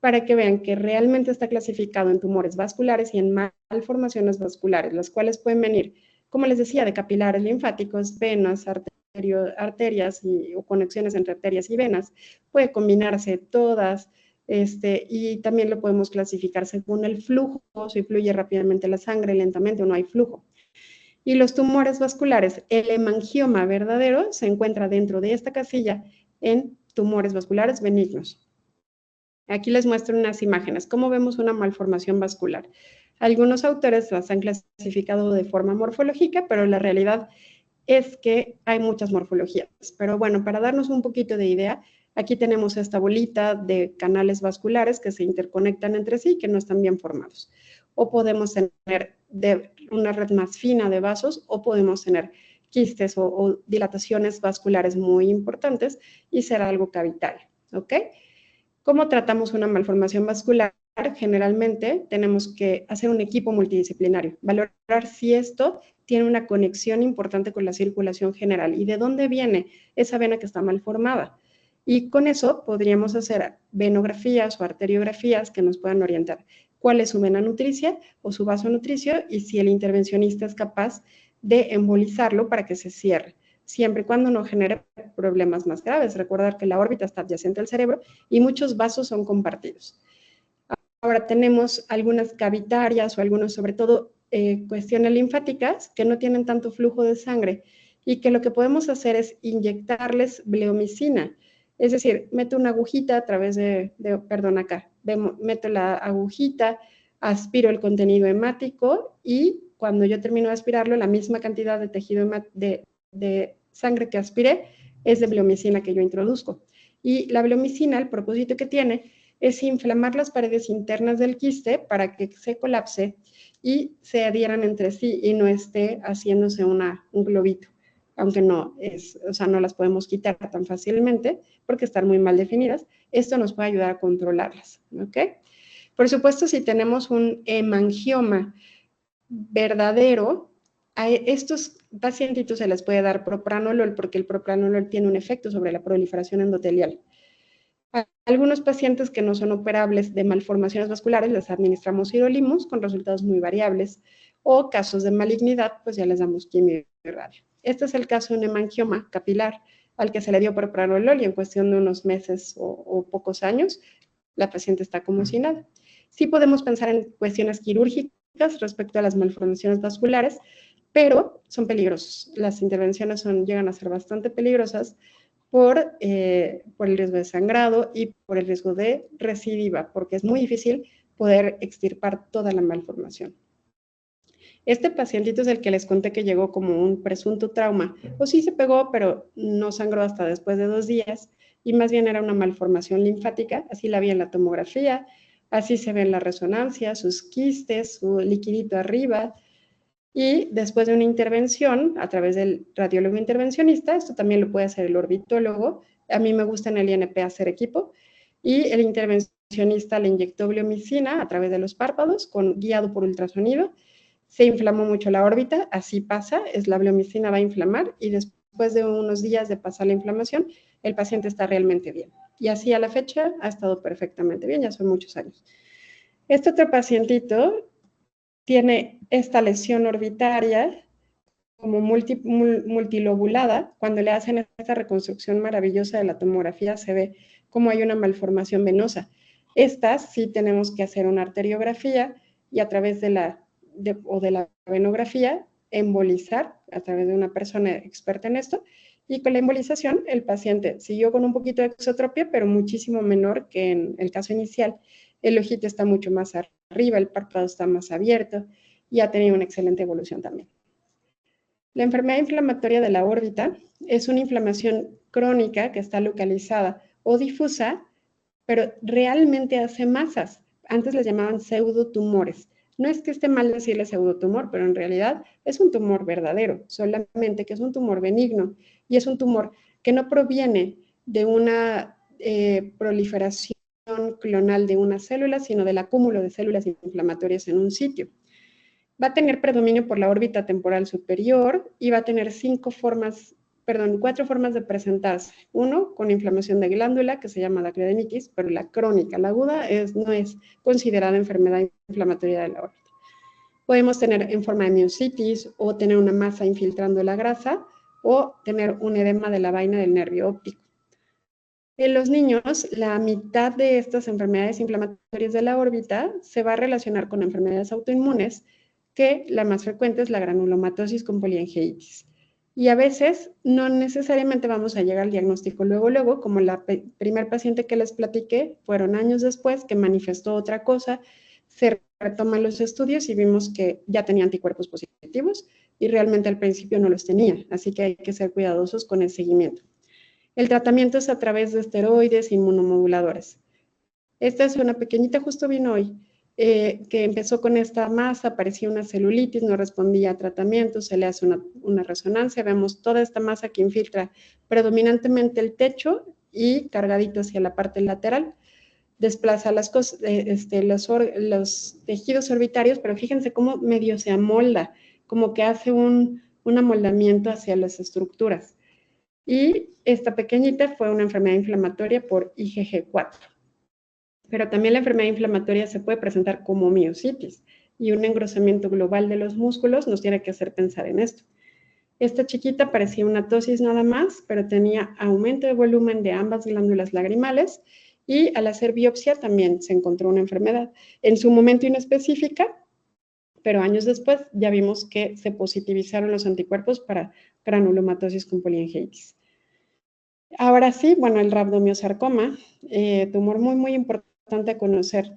A: para que vean que realmente está clasificado en tumores vasculares y en malformaciones vasculares, las cuales pueden venir, como les decía, de capilares linfáticos, venas, arterias o conexiones entre arterias y venas. Puede combinarse todas, y también lo podemos clasificar según el flujo, si fluye rápidamente la sangre, lentamente o no hay flujo. Y los tumores vasculares, el hemangioma verdadero se encuentra dentro de esta casilla en tumores vasculares benignos. Aquí les muestro unas imágenes. ¿Cómo vemos una malformación vascular? Algunos autores las han clasificado de forma morfológica, pero la realidad es que hay muchas morfologías. Pero bueno, para darnos un poquito de idea, aquí tenemos esta bolita de canales vasculares que se interconectan entre sí y que no están bien formados. O podemos tener una red más fina de vasos o podemos tener quistes o dilataciones vasculares muy importantes y ser algo cavitario, ¿ok? ¿Cómo tratamos una malformación vascular? Generalmente tenemos que hacer un equipo multidisciplinario, valorar si esto tiene una conexión importante con la circulación general y de dónde viene esa vena que está mal formada. Y con eso podríamos hacer venografías o arteriografías que nos puedan orientar cuál es su vena nutricia o su vaso nutricio y si el intervencionista es capaz de embolizarlo para que se cierre, siempre y cuando no genere problemas más graves. Recordar que la órbita está adyacente al cerebro y muchos vasos son compartidos. Ahora tenemos algunas cavitarias o algunos, sobre todo, cuestiones linfáticas que no tienen tanto flujo de sangre y que lo que podemos hacer es inyectarles bleomicina. Es decir, meto una agujita a través perdón, acá, meto la agujita, aspiro el contenido hemático y cuando yo termino de aspirarlo, la misma cantidad de tejido de sangre que aspiré es de bleomicina que yo introduzco. Y la bleomicina, el propósito que tiene es inflamar las paredes internas del quiste para que se colapse y se adhieran entre sí y no esté haciéndose un globito, aunque no las podemos quitar tan fácilmente porque están muy mal definidas. Esto nos puede ayudar a controlarlas, ¿ok? Por supuesto, si tenemos un hemangioma verdadero, a estos pacientitos se les puede dar propranolol porque el propranolol tiene un efecto sobre la proliferación endotelial. A algunos pacientes que no son operables de malformaciones vasculares les administramos sirolimus con resultados muy variables o casos de malignidad, pues ya les damos quimio y radio. Este es el caso de un hemangioma capilar al que se le dio propranolol y en cuestión de unos meses o pocos años la paciente está como si nada. Sí podemos pensar en cuestiones quirúrgicas respecto a las malformaciones vasculares, pero son peligrosos. Las intervenciones llegan a ser bastante peligrosas por el riesgo de sangrado y por el riesgo de recidiva, porque es muy difícil poder extirpar toda la malformación. Este pacientito es el que les conté que llegó como un presunto trauma, o sí se pegó, pero no sangró hasta después de 2 días, y más bien era una malformación linfática, así la vi en la tomografía, así se ve en la resonancia, sus quistes, su liquidito arriba, y después de una intervención a través del radiólogo intervencionista, esto también lo puede hacer el orbitólogo, A mí me gusta en el INP hacer equipo y el intervencionista le inyectó bleomicina a través de los párpados, guiado por ultrasonido. Se inflamó mucho la órbita, así pasa, la bleomicina va a inflamar y después de unos días de pasar la inflamación, el paciente está realmente bien. Y así a la fecha ha estado perfectamente bien, ya son muchos años. Este otro pacientito tiene esta lesión orbitaria como multilobulada. Cuando le hacen esta reconstrucción maravillosa de la tomografía, se ve cómo hay una malformación venosa. Estas sí tenemos que hacer una arteriografía y a través de la venografía embolizar a través de una persona experta en esto, y con la embolización el paciente siguió con un poquito de exotropia, pero muchísimo menor que en el caso inicial. El ojito está mucho más arriba, el párpado está más abierto y ha tenido una excelente evolución también. La enfermedad inflamatoria de la órbita es una inflamación crónica que está localizada o difusa, pero realmente hace masas. Antes les llamaban pseudotumores. No es que esté mal decirle pseudotumor, pero en realidad es un tumor verdadero, solamente que es un tumor benigno y es un tumor que no proviene de una proliferación clonal de una célula, sino del acúmulo de células inflamatorias en un sitio. Va a tener predominio por la órbita temporal superior y va a tener 4 formas de presentarse. Uno, con inflamación de glándula, que se llama la cladenitis, pero la crónica, la aguda, no es considerada enfermedad inflamatoria de la órbita. Podemos tener en forma de miositis o tener una masa infiltrando la grasa o tener un edema de la vaina del nervio óptico. En los niños, la mitad de estas enfermedades inflamatorias de la órbita se va a relacionar con enfermedades autoinmunes, que la más frecuente es la granulomatosis con poliangiitis. Y a veces no necesariamente vamos a llegar al diagnóstico luego, como la primer paciente que les platiqué, fueron años después que manifestó otra cosa, se retoman los estudios y vimos que ya tenía anticuerpos positivos y realmente al principio no los tenía, así que hay que ser cuidadosos con el seguimiento. El tratamiento es a través de esteroides inmunomoduladores. Esta es una pequeñita, justo vino hoy, que empezó con esta masa, parecía una celulitis, no respondía a tratamiento, se le hace una resonancia, vemos toda esta masa que infiltra predominantemente el techo y cargadito hacia la parte lateral, desplaza los tejidos orbitarios, pero fíjense cómo medio se amolda, como que hace un amoldamiento hacia las estructuras. Y esta pequeñita fue una enfermedad inflamatoria por IgG4. Pero también la enfermedad inflamatoria se puede presentar como miositis y un engrosamiento global de los músculos nos tiene que hacer pensar en esto. Esta chiquita parecía una tosis nada más, pero tenía aumento de volumen de ambas glándulas lagrimales y al hacer biopsia también se encontró una enfermedad. En su momento inespecífica, pero años después ya vimos que se positivizaron los anticuerpos para granulomatosis con poliangiitis. Ahora sí, bueno, el rhabdomyosarcoma, tumor muy importante a conocer.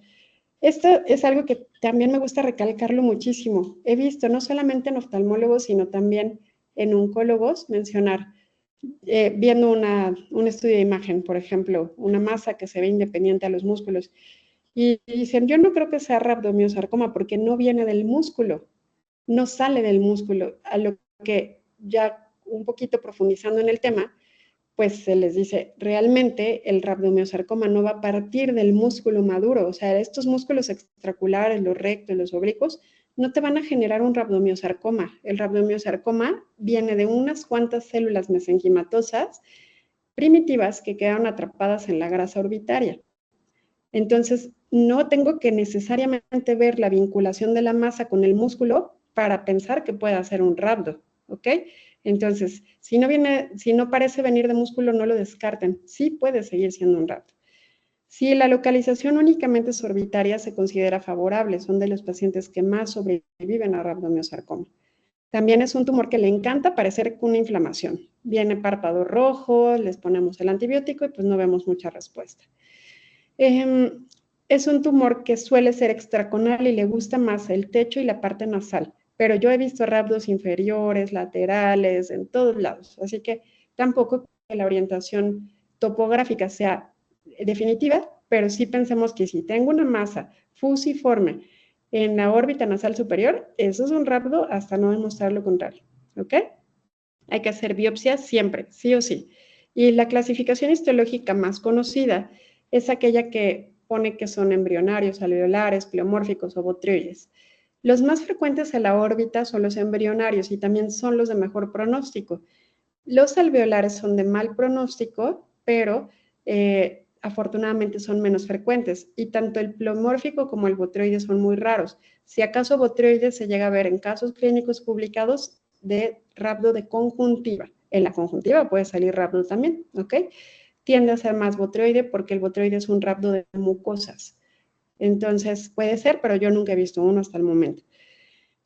A: Esto es algo que también me gusta recalcarlo muchísimo. He visto no solamente en oftalmólogos, sino también en oncólogos mencionar, viendo un estudio de imagen, por ejemplo, una masa que se ve independiente a los músculos, y dicen, yo no creo que sea rhabdomyosarcoma porque no viene del músculo, no sale del músculo, a lo que ya un poquito profundizando en el tema, pues se les dice, realmente el rhabdomyosarcoma no va a partir del músculo maduro, o sea, estos músculos extraculares, los rectos, los oblicuos, no te van a generar un rhabdomyosarcoma. El rhabdomyosarcoma viene de unas cuantas células mesenquimatosas primitivas que quedaron atrapadas en la grasa orbitaria. Entonces, no tengo que necesariamente ver la vinculación de la masa con el músculo para pensar que pueda ser un rhabdo, ¿ok? Entonces, si no parece venir de músculo, no lo descarten. Sí puede seguir siendo un rhabdo. Si la localización únicamente es orbitaria, se considera favorable. Son de los pacientes que más sobreviven a rhabdomyosarcoma. También es un tumor que le encanta parecer una inflamación. Viene párpado rojo, les ponemos el antibiótico y pues no vemos mucha respuesta. Es un tumor que suele ser extraconal y le gusta más el techo y la parte nasal, pero yo he visto rhabdos inferiores, laterales, en todos lados, así que tampoco que la orientación topográfica sea definitiva, pero sí pensemos que si tengo una masa fusiforme en la órbita nasal superior, eso es un rhabdo hasta no demostrar lo contrario, ¿ok? Hay que hacer biopsia siempre, sí o sí. Y la clasificación histológica más conocida es aquella que pone que son embrionarios, alveolares, pleomórficos o botrioides. Los más frecuentes en la órbita son los embrionarios y también son los de mejor pronóstico. Los alveolares son de mal pronóstico, pero afortunadamente son menos frecuentes y tanto el pleomórfico como el botrioide son muy raros. Si acaso botrioide se llega a ver en casos clínicos publicados de rhabdo de conjuntiva. En la conjuntiva puede salir rhabdo también, ¿ok? Tiende a ser más botrioide porque el botrioide es un rhabdo de mucosas. Entonces puede ser, pero yo nunca he visto uno hasta el momento.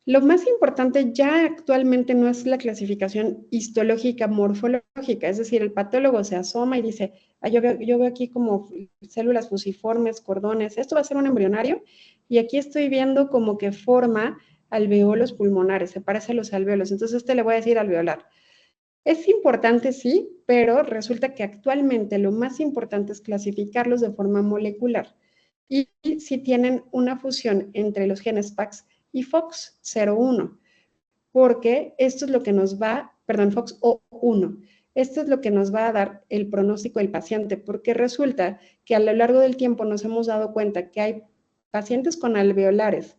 A: Lo más importante ya actualmente no es la clasificación histológica morfológica, es decir, el patólogo se asoma y dice, yo veo aquí como células fusiformes, cordones, esto va a ser un embrionario, y aquí estoy viendo como que forma alveolos pulmonares, se parece a los alveolos, entonces le voy a decir alveolar. Es importante, sí, pero resulta que actualmente lo más importante es clasificarlos de forma molecular y si tienen una fusión entre los genes PAX y FOX01, porque esto es lo que nos va, perdón, FOXO1, esto es lo que nos va a dar el pronóstico del paciente, porque resulta que a lo largo del tiempo nos hemos dado cuenta que hay pacientes con alveolares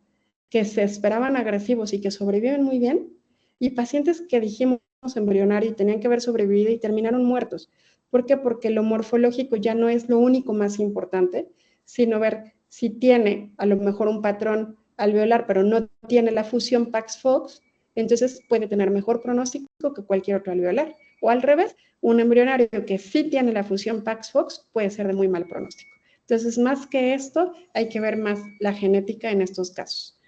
A: que se esperaban agresivos y que sobreviven muy bien, y pacientes que dijimos embrionario y tenían que haber sobrevivido y terminaron muertos. ¿Por qué? Porque lo morfológico ya no es lo único más importante, sino ver si tiene a lo mejor un patrón alveolar, pero no tiene la fusión PAX-FOX, entonces puede tener mejor pronóstico que cualquier otro alveolar. O al revés, un embrionario que sí tiene la fusión PAX-FOX puede ser de muy mal pronóstico. Entonces, más que esto, hay que ver más la genética en estos casos.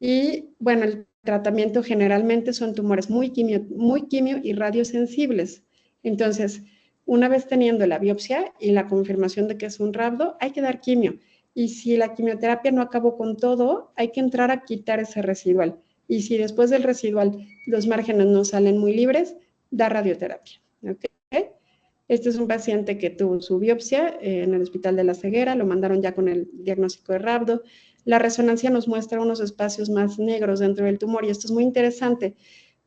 A: Y bueno, el tratamiento generalmente son tumores muy quimio y radiosensibles. Entonces, una vez teniendo la biopsia y la confirmación de que es un rhabdo, hay que dar quimio. Y si la quimioterapia no acabó con todo, hay que entrar a quitar ese residual. Y si después del residual los márgenes no salen muy libres, da radioterapia. ¿Okay? Este es un paciente que tuvo su biopsia en el Hospital de la Ceguera, lo mandaron ya con el diagnóstico de rhabdo. La resonancia nos muestra unos espacios más negros dentro del tumor y esto es muy interesante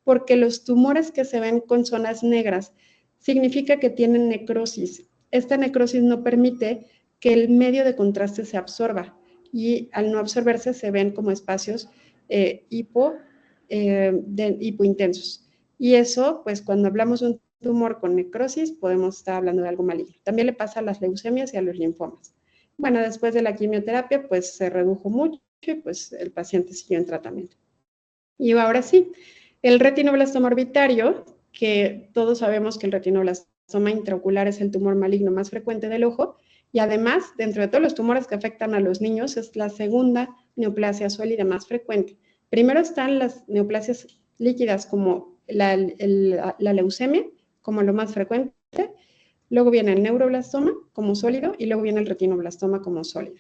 A: porque los tumores que se ven con zonas negras significa que tienen necrosis. Esta necrosis no permite que el medio de contraste se absorba y al no absorberse se ven como espacios hipointensos. Y eso, pues cuando hablamos de un tumor con necrosis, podemos estar hablando de algo maligno. También le pasa a las leucemias y a los linfomas. Bueno, después de la quimioterapia, pues se redujo mucho y pues el paciente siguió en tratamiento. Y ahora sí, el retinoblastoma orbitario, que todos sabemos que el retinoblastoma intraocular es el tumor maligno más frecuente del ojo, y además, dentro de todos los tumores que afectan a los niños, es la segunda neoplasia sólida más frecuente. Primero están las neoplasias líquidas como la leucemia, como lo más frecuente, luego viene el neuroblastoma como sólido y luego viene el retinoblastoma como sólido.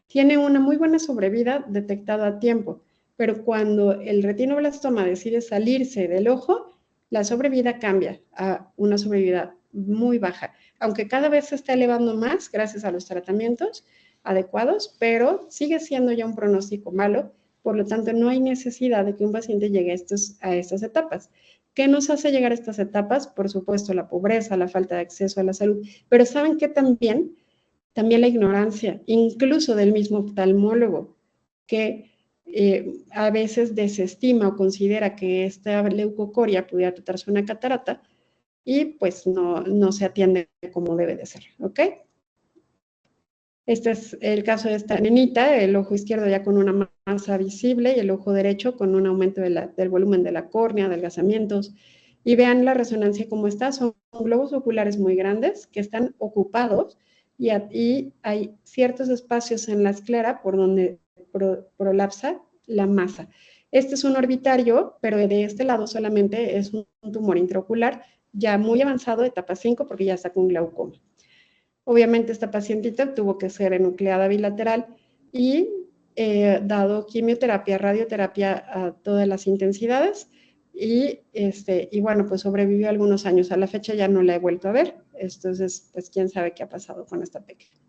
A: Tiene una muy buena sobrevida detectada a tiempo, pero cuando el retinoblastoma decide salirse del ojo, la sobrevida cambia a una sobrevida muy baja, aunque cada vez se está elevando más gracias a los tratamientos adecuados, pero sigue siendo ya un pronóstico malo, por lo tanto no hay necesidad de que un paciente llegue a estas etapas. ¿Qué nos hace llegar a estas etapas? Por supuesto, la pobreza, la falta de acceso a la salud, pero ¿saben qué también? También la ignorancia, incluso del mismo oftalmólogo, que a veces desestima o considera que esta leucocoria pudiera tratarse una catarata y pues no se atiende como debe de ser, ¿ok? Este es el caso de esta nenita, el ojo izquierdo ya con una masa visible y el ojo derecho con un aumento del volumen de la córnea, adelgazamientos. Y vean la resonancia como está, son globos oculares muy grandes que están ocupados y hay ciertos espacios en la esclera por donde prolapsa la masa. Este es un orbitario, pero de este lado solamente es un tumor intraocular ya muy avanzado, etapa 5, porque ya está con glaucoma. Obviamente esta pacientita tuvo que ser enucleada bilateral y dado quimioterapia, radioterapia a todas las intensidades y bueno, pues sobrevivió algunos años. A la fecha ya no la he vuelto a ver, entonces pues quién sabe qué ha pasado con esta pequeña.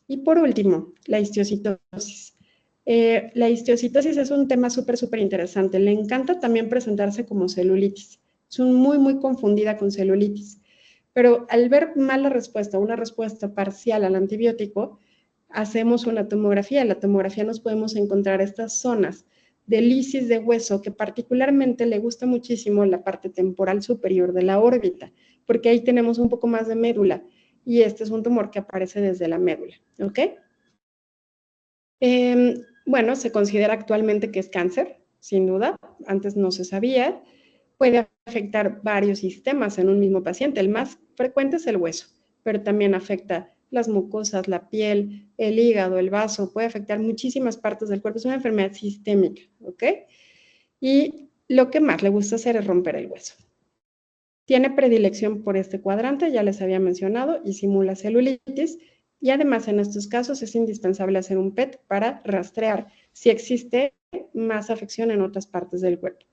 A: Y por último, la histiocytosis. La histiocytosis es un tema súper interesante. Le encanta también presentarse como celulitis. Es muy confundida con celulitis. Pero al ver mala respuesta, una respuesta parcial al antibiótico, hacemos una tomografía. En la tomografía nos podemos encontrar estas zonas de lisis de hueso que particularmente le gusta muchísimo la parte temporal superior de la órbita, porque ahí tenemos un poco más de médula y este es un tumor que aparece desde la médula, ¿ok? Bueno, se considera actualmente que es cáncer, sin duda, antes no se sabía. Puede afectar varios sistemas en un mismo paciente. El más frecuente es el hueso, pero también afecta las mucosas, la piel, el hígado, el vaso, puede afectar muchísimas partes del cuerpo. Es una enfermedad sistémica, ¿ok? Y lo que más le gusta hacer es romper el hueso. Tiene predilección por este cuadrante, ya les había mencionado, y simula celulitis. Y además en estos casos es indispensable hacer un PET para rastrear si existe más afección en otras partes del cuerpo.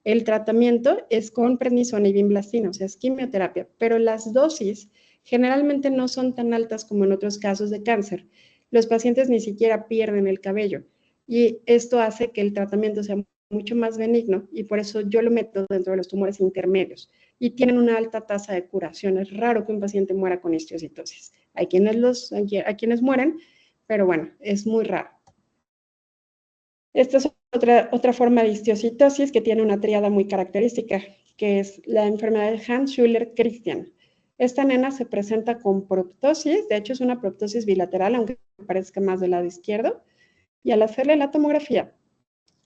A: El tratamiento es con prednisona y vinblastina, o sea, es quimioterapia, pero las dosis generalmente no son tan altas como en otros casos de cáncer. Los pacientes ni siquiera pierden el cabello y esto hace que el tratamiento sea mucho más benigno y por eso yo lo meto dentro de los tumores intermedios y tienen una alta tasa de curación. Es raro que un paciente muera con histiocytosis. Hay quienes mueren, pero bueno, es muy raro. Esta es otra forma de histiocytosis que tiene una tríada muy característica, que es la enfermedad de Hans-Schüller-Christian. Esta nena se presenta con proptosis, de hecho es una proptosis bilateral, aunque parezca más del lado izquierdo, y al hacerle la tomografía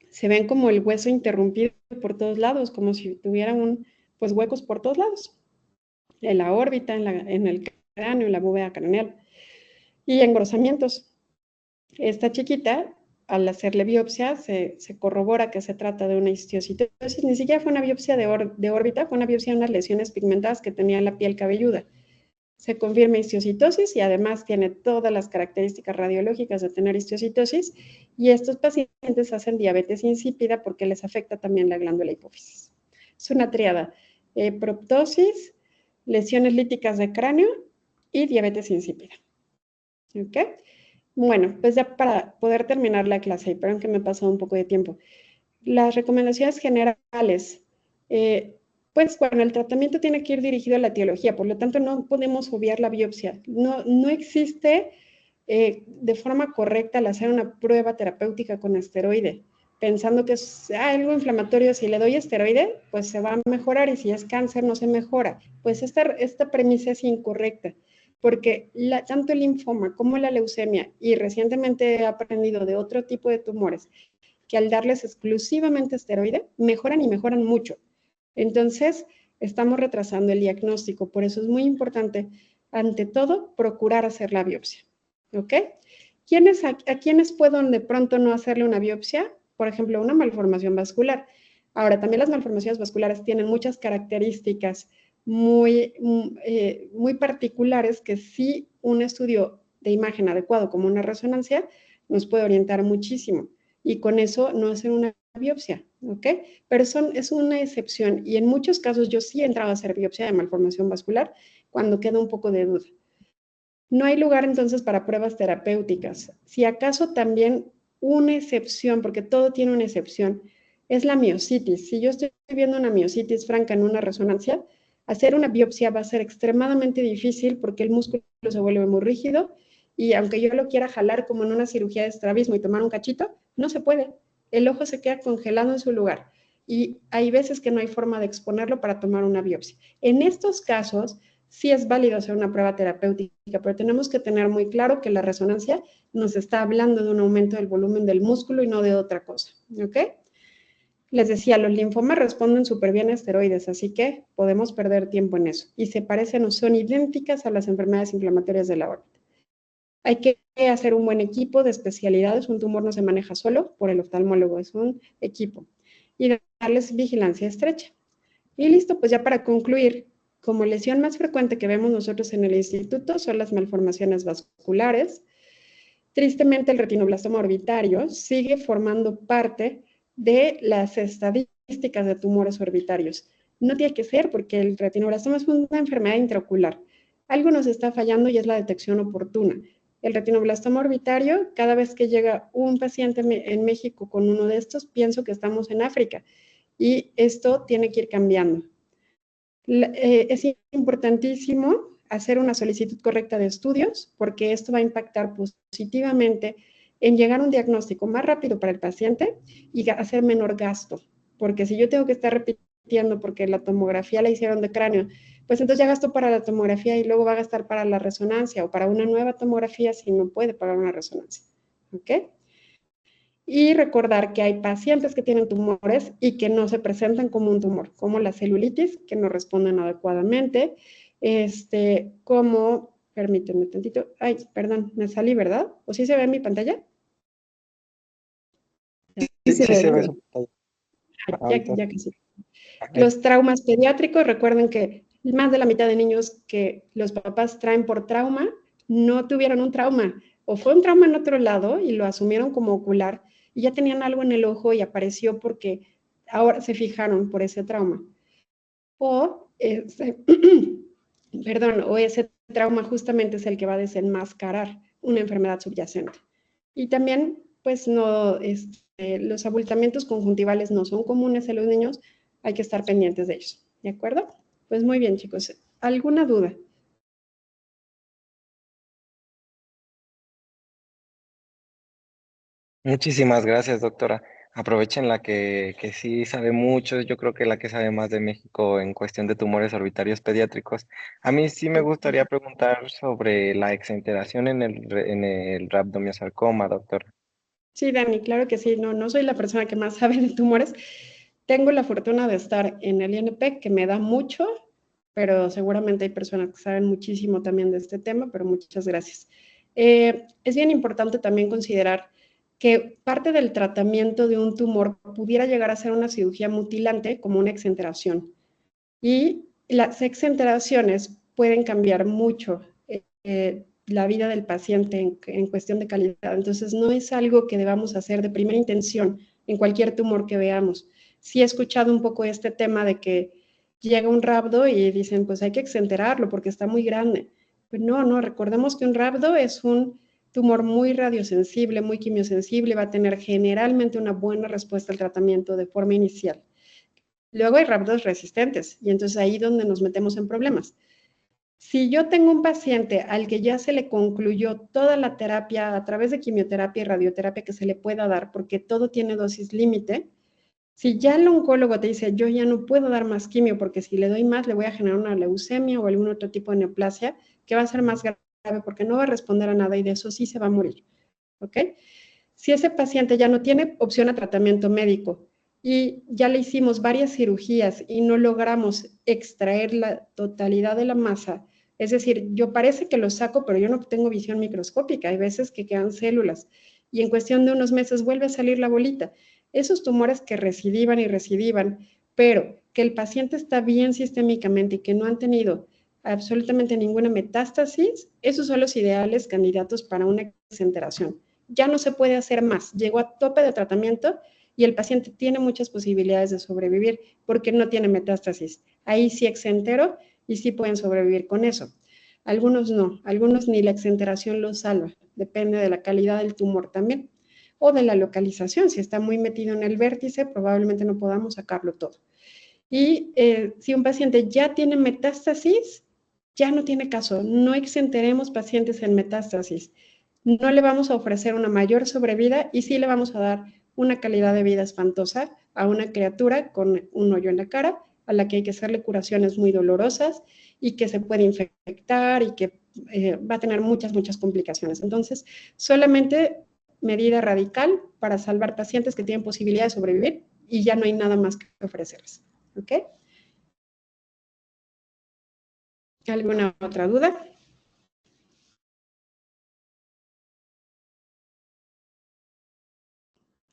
A: se ven como el hueso interrumpido por todos lados, como si tuviera pues huecos por todos lados, en la órbita, en el cráneo, en la bóveda craneal, y engrosamientos. Esta chiquita, al hacerle biopsia, se corrobora que se trata de una histiocytosis. Ni siquiera fue una biopsia de órbita, fue una biopsia de unas lesiones pigmentadas que tenía en la piel cabelluda. Se confirma histiocytosis y además tiene todas las características radiológicas de tener histiocytosis y estos pacientes hacen diabetes insípida porque les afecta también la glándula hipófisis. Es una triada, proptosis, lesiones líticas de cráneo y diabetes insípida. ¿Ok? Bueno, pues ya para poder terminar la clase, pero aunque me he pasado un poco de tiempo, las recomendaciones generales, pues bueno, el tratamiento tiene que ir dirigido a la etiología, por lo tanto no podemos obviar la biopsia. No existe de forma correcta al hacer una prueba terapéutica con esteroide, pensando que es algo inflamatorio, si le doy esteroide, pues se va a mejorar y si es cáncer no se mejora. Pues esta premisa es incorrecta porque tanto el linfoma como la leucemia, y recientemente he aprendido de otro tipo de tumores, que al darles exclusivamente esteroide, mejoran y mejoran mucho. Entonces, estamos retrasando el diagnóstico, por eso es muy importante, ante todo, procurar hacer la biopsia, ¿ok? ¿A quiénes puedo de pronto no hacerle una biopsia? Por ejemplo, una malformación vascular. Ahora, también las malformaciones vasculares tienen muchas características muy particulares que sí un estudio de imagen adecuado como una resonancia nos puede orientar muchísimo y con eso no hacer una biopsia, ¿ok? Pero es una excepción y en muchos casos yo sí he entrado a hacer biopsia de malformación vascular cuando queda un poco de duda. No hay lugar entonces para pruebas terapéuticas. Si acaso también una excepción, porque todo tiene una excepción, es la miositis. Si yo estoy viendo una miositis franca en una resonancia, hacer una biopsia va a ser extremadamente difícil porque el músculo se vuelve muy rígido y aunque yo lo quiera jalar como en una cirugía de estrabismo y tomar un cachito, no se puede. El ojo se queda congelado en su lugar y hay veces que no hay forma de exponerlo para tomar una biopsia. En estos casos, sí es válido hacer una prueba terapéutica, pero tenemos que tener muy claro que la resonancia nos está hablando de un aumento del volumen del músculo y no de otra cosa, ¿ok? Les decía, los linfomas responden súper bien a esteroides, así que podemos perder tiempo en eso. Y se parecen o son idénticas a las enfermedades inflamatorias de la órbita. Hay que hacer un buen equipo de especialidades. Un tumor no se maneja solo por el oftalmólogo, es un equipo. Y darles vigilancia estrecha. Y listo, pues ya para concluir, como lesión más frecuente que vemos nosotros en el instituto son las malformaciones vasculares. Tristemente, el retinoblastoma orbitario sigue formando parte de las estadísticas de tumores orbitarios. No tiene que ser porque el retinoblastoma es una enfermedad intraocular. Algo nos está fallando y es la detección oportuna. El retinoblastoma orbitario, cada vez que llega un paciente en México con uno de estos, pienso que estamos en África y esto tiene que ir cambiando. Es importantísimo hacer una solicitud correcta de estudios porque esto va a impactar positivamente en llegar a un diagnóstico más rápido para el paciente y hacer menor gasto. Porque si yo tengo que estar repitiendo porque la tomografía la hicieron de cráneo, pues entonces ya gasto para la tomografía y luego va a gastar para la resonancia o para una nueva tomografía si no puede pagar una resonancia. ¿Ok? Y recordar que hay pacientes que tienen tumores y que no se presentan como un tumor, como la celulitis, que no responden adecuadamente, como, permítanme tantito, ay, perdón, me salí, ¿verdad? ¿O sí se ve en mi pantalla? Sí se
B: Sí
A: ve,
B: se ve
A: ¿verdad?
B: su pantalla ahorita.
A: Ya que sí.
B: Ok.
A: Los traumas pediátricos, recuerden que más de la mitad de niños que los papás traen por trauma no tuvieron un trauma o fue un trauma en otro lado y lo asumieron como ocular y ya tenían algo en el ojo y apareció porque ahora se fijaron por ese trauma. O perdón, o ese trauma justamente es el que va a desenmascarar una enfermedad subyacente. Y también, pues no, los abultamientos conjuntivales no son comunes en los niños, hay que estar pendientes de ellos, ¿de acuerdo? Pues muy bien, chicos. ¿Alguna duda?
B: Muchísimas gracias, doctora. Aprovechen la que sí sabe mucho, yo creo que la que sabe más de México en cuestión de tumores orbitarios pediátricos. A mí sí me gustaría preguntar sobre la exenteración en el rhabdomyosarcoma, doctora.
A: Sí, Dani, claro que sí. No, no soy la persona que más sabe de tumores. Tengo la fortuna de estar en el INP, que me da mucho, pero seguramente hay personas que saben muchísimo también de este tema, pero muchas gracias. Es bien importante también considerar que parte del tratamiento de un tumor pudiera llegar a ser una cirugía mutilante como una exenteración. Y las exenteraciones pueden cambiar mucho la vida del paciente en cuestión de calidad. Entonces, no es algo que debamos hacer de primera intención en cualquier tumor que veamos. Sí he escuchado un poco este tema de que llega un rabdo y dicen, pues hay que exenterarlo porque está muy grande. Pues no, recordemos que un rabdo es un tumor muy radiosensible, muy quimiosensible, va a tener generalmente una buena respuesta al tratamiento de forma inicial. Luego hay rabdos resistentes y entonces ahí es donde nos metemos en problemas. Si yo tengo un paciente al que ya se le concluyó toda la terapia a través de quimioterapia y radioterapia que se le pueda dar, porque todo tiene dosis límite, si ya el oncólogo te dice, yo ya no puedo dar más quimio porque si le doy más le voy a generar una leucemia o algún otro tipo de neoplasia que va a ser más grave porque no va a responder a nada y de eso sí se va a morir. ¿Ok? Si ese paciente ya no tiene opción a tratamiento médico y ya le hicimos varias cirugías y no logramos extraer la totalidad de la masa, es decir, yo parece que lo saco, pero yo no tengo visión microscópica, hay veces que quedan células y en cuestión de unos meses vuelve a salir la bolita. Esos tumores que recidivan y recidivan, pero que el paciente está bien sistémicamente y que no han tenido absolutamente ninguna metástasis, esos son los ideales candidatos para una exenteración. Ya no se puede hacer más, llegó a tope de tratamiento y el paciente tiene muchas posibilidades de sobrevivir porque no tiene metástasis. Ahí sí exentero y sí pueden sobrevivir con eso. Algunos no, algunos ni la exenteración los salva, depende de la calidad del tumor también o de la localización. Si está muy metido en el vértice, probablemente no podamos sacarlo todo. Y si un paciente ya tiene metástasis, ya no tiene caso. No exenteremos pacientes en metástasis. No le vamos a ofrecer una mayor sobrevida y sí le vamos a dar una calidad de vida espantosa a una criatura con un hoyo en la cara, a la que hay que hacerle curaciones muy dolorosas y que se puede infectar y que va a tener muchas complicaciones. Entonces, solamente medida radical para salvar pacientes que tienen posibilidad de sobrevivir y ya no hay nada más que ofrecerles. ¿Ok? ¿Alguna otra duda?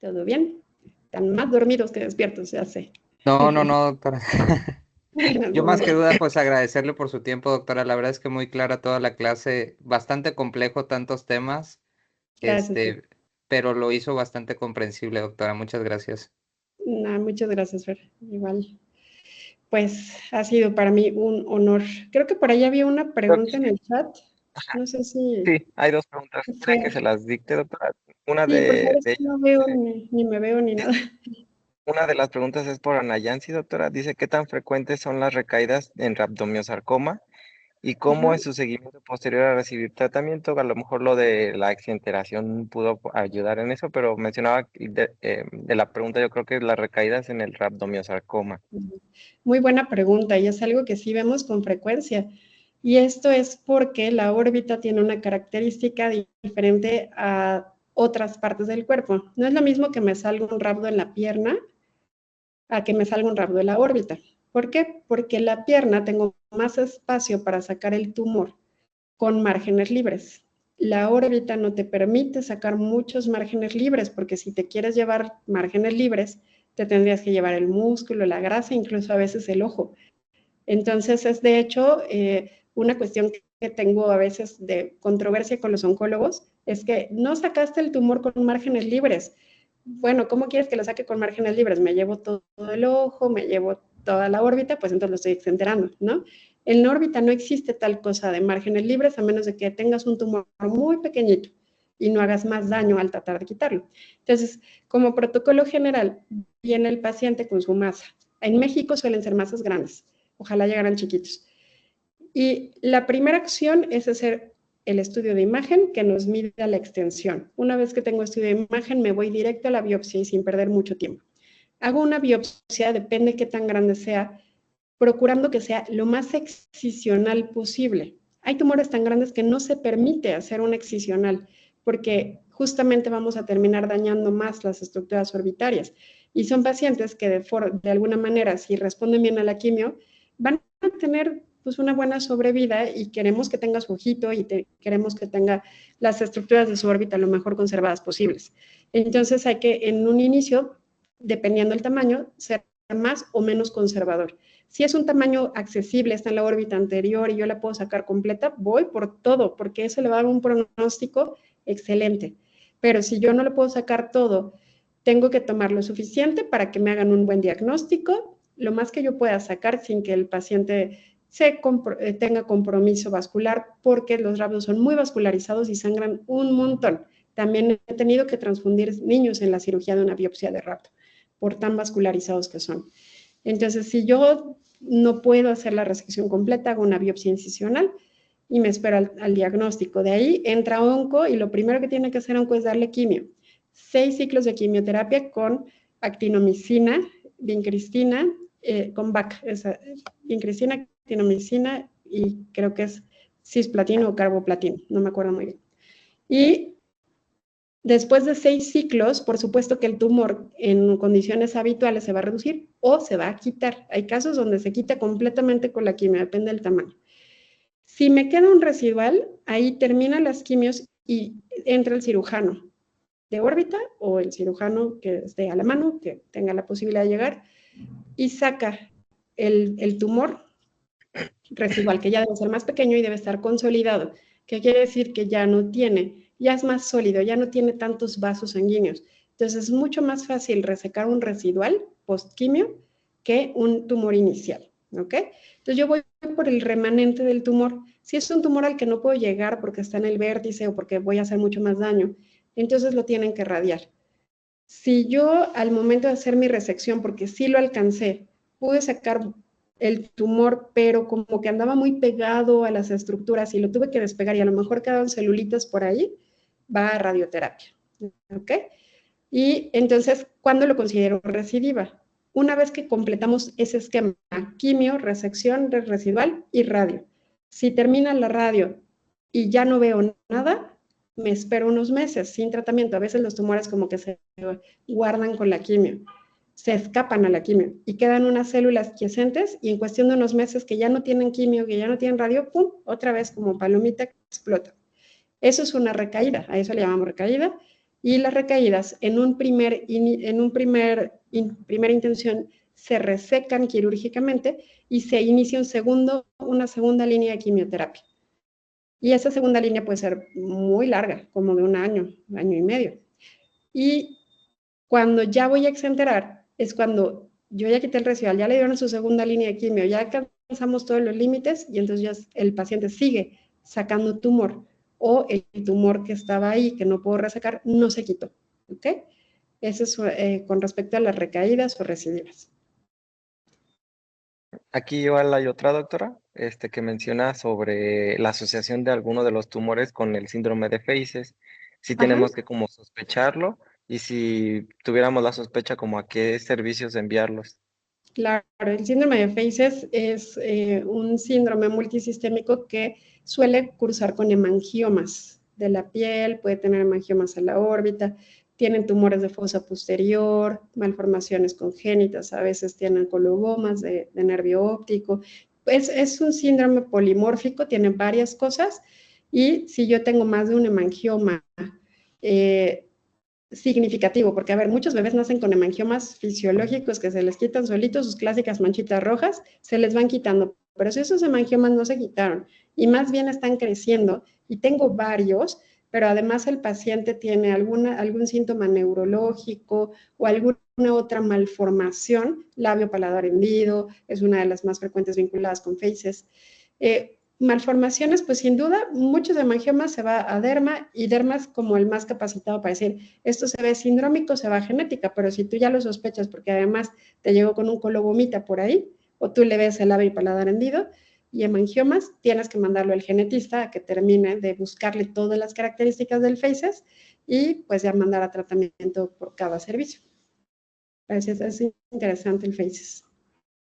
A: ¿Todo bien? Están más dormidos que despiertos, ya sé.
C: No, no, no, doctora. Yo
A: Bueno,
C: más que duda, pues agradecerle por su tiempo, doctora. La verdad es que muy clara toda la clase, bastante complejo tantos temas,
A: gracias.
C: este, pero lo hizo bastante comprensible, doctora. Muchas gracias.
A: Nah, muchas gracias, Fer. Igual, pues ha sido para mí un honor. Creo que por ahí había una pregunta en el chat. No sé si
B: Sí, hay dos preguntas. ¿Quiere que
A: Fer.
B: se las dicte, doctora? Una
A: Sí, por favor, es
B: de
A: que
B: ellas
A: no veo
B: dice,
A: ni me veo ni nada.
B: Una de las preguntas es por Ana Yancy, doctora. Dice, ¿qué tan frecuentes son las recaídas en rhabdomyosarcoma y cómo es
A: Ujú.
B: su seguimiento posterior a recibir tratamiento? A lo mejor lo de la exenteración pudo ayudar en eso, pero mencionaba de la pregunta, yo creo que las recaídas en el rhabdomyosarcoma.
A: Muy buena pregunta y es algo que sí vemos con frecuencia. Y esto es porque la órbita tiene una característica diferente a otras partes del cuerpo. No es lo mismo que me salga un rhabdo en la pierna a que me salga un rhabdo en la órbita. ¿Por qué? Porque en la pierna tengo más espacio para sacar el tumor con márgenes libres. La órbita no te permite sacar muchos márgenes libres, porque si te quieres llevar márgenes libres, te tendrías que llevar el músculo, la grasa, incluso a veces el ojo. Entonces es de hecho una cuestión que tengo a veces de controversia con los oncólogos, es que no sacaste el tumor con márgenes libres. Bueno, ¿cómo quieres que lo saque con márgenes libres? Me llevo todo el ojo, me llevo toda la órbita, pues entonces lo estoy exenterando, ¿no? En la órbita no existe tal cosa de márgenes libres a menos de que tengas un tumor muy pequeñito y no hagas más daño al tratar de quitarlo. Entonces, como protocolo general, viene el paciente con su masa. En México suelen ser masas grandes, ojalá llegaran chiquitos. Y la primera acción es hacer el estudio de imagen que nos mida la extensión. Una vez que tengo estudio de imagen, me voy directo a la biopsia y sin perder mucho tiempo. Hago una biopsia, depende qué tan grande sea, procurando que sea lo más excisional posible. Hay tumores tan grandes que no se permite hacer una excisional porque justamente vamos a terminar dañando más las estructuras orbitarias. Y son pacientes que de alguna manera, si responden bien a la quimio, van a tener pues una buena sobrevida y queremos que tenga su ojito y queremos que tenga las estructuras de su órbita lo mejor conservadas posibles. Entonces hay que en un inicio, dependiendo del tamaño, ser más o menos conservador. Si es un tamaño accesible, está en la órbita anterior y yo la puedo sacar completa, voy por todo, porque eso le va a dar un pronóstico excelente. Pero si yo no lo puedo sacar todo, tengo que tomar lo suficiente para que me hagan un buen diagnóstico, lo más que yo pueda sacar sin que el paciente tenga compromiso vascular, porque los rhabdos son muy vascularizados y sangran un montón. También he tenido que transfundir niños en la cirugía de una biopsia de rhabdo, por tan vascularizados que son. Entonces, si yo no puedo hacer la resección completa, hago una biopsia incisional y me espero al diagnóstico. De ahí entra onco y lo primero que tiene que hacer onco es darle quimio. 6 ciclos de quimioterapia con actinomicina, vincristina, con VAC, vincristina, actinomicina y creo que es cisplatino o carboplatino, no me acuerdo muy bien. Y después de 6 ciclos, por supuesto que el tumor en condiciones habituales se va a reducir o se va a quitar. Hay casos donde se quita completamente con la quimio, depende del tamaño. Si me queda un residual, ahí terminan las quimios y entra el cirujano de órbita o el cirujano que esté a la mano, que tenga la posibilidad de llegar, y saca el tumor residual, que ya debe ser más pequeño y debe estar consolidado, que quiere decir que ya no tiene, ya es más sólido, ya no tiene tantos vasos sanguíneos. Entonces es mucho más fácil resecar un residual post-quimio que un tumor inicial, ¿ok? Entonces yo voy por el remanente del tumor. Si es un tumor al que no puedo llegar porque está en el vértice o porque voy a hacer mucho más daño, entonces lo tienen que radiar. Si yo al momento de hacer mi resección, porque sí lo alcancé, pude sacar el tumor, pero como que andaba muy pegado a las estructuras y lo tuve que despegar y a lo mejor quedaron celulitas por ahí, va a radioterapia, ¿ok? Y entonces, ¿cuándo lo considero recidiva? Una vez que completamos ese esquema, quimio, resección residual y radio. Si termina la radio y ya no veo nada, me espero unos meses sin tratamiento. A veces los tumores como que se guardan con la quimio, se escapan a la quimio y quedan unas células quiescentes y en cuestión de unos meses que ya no tienen quimio, que ya no tienen radio, ¡pum!, otra vez como palomita explota. Eso es una recaída, a eso le llamamos recaída. Y las recaídas primera intención se resecan quirúrgicamente y se inicia una segunda línea de quimioterapia. Y esa segunda línea puede ser muy larga, como de un año y medio. Y cuando ya voy a exenterar, es cuando yo ya quité el residual, ya le dieron su segunda línea de quimio, ya alcanzamos todos los límites y entonces ya el paciente sigue sacando tumor o el tumor que estaba ahí, que no puedo resacar, no se quitó, ¿ok? Eso es con respecto a las recaídas o recidivas.
B: Aquí igual hay otra doctora, que menciona sobre la asociación de alguno de los tumores con el síndrome de Feises. Si
A: Ajá.
B: tenemos que como sospecharlo y si tuviéramos la sospecha como a qué servicios enviarlos.
A: Claro, el síndrome de Feises es un síndrome multisistémico que suele cursar con hemangiomas de la piel, puede tener hemangiomas en la órbita, tienen tumores de fosa posterior, malformaciones congénitas, a veces tienen colobomas de nervio óptico. Es un síndrome polimórfico, tiene varias cosas y si yo tengo más de un hemangioma, eh, significativo, porque a ver, muchos bebés nacen con hemangiomas fisiológicos que se les quitan solitos, sus clásicas manchitas rojas, se les van quitando, pero si esos hemangiomas no se quitaron y más bien están creciendo, y tengo varios, pero además el paciente tiene algún síntoma neurológico o alguna otra malformación, labio paladar hendido, es una de las más frecuentes vinculadas con Feises. Malformaciones, pues sin duda, muchos hemangiomas se va a derma y derma es como el más capacitado para decir, esto se ve sindrómico, se va a genética, pero si tú ya lo sospechas porque además te llegó con un colobomita por ahí, o tú le ves el labio y paladar hendido y hemangiomas, tienes que mandarlo al genetista a que termine de buscarle todas las características del Feises y pues ya mandar a tratamiento por cada servicio. Es interesante el Feises.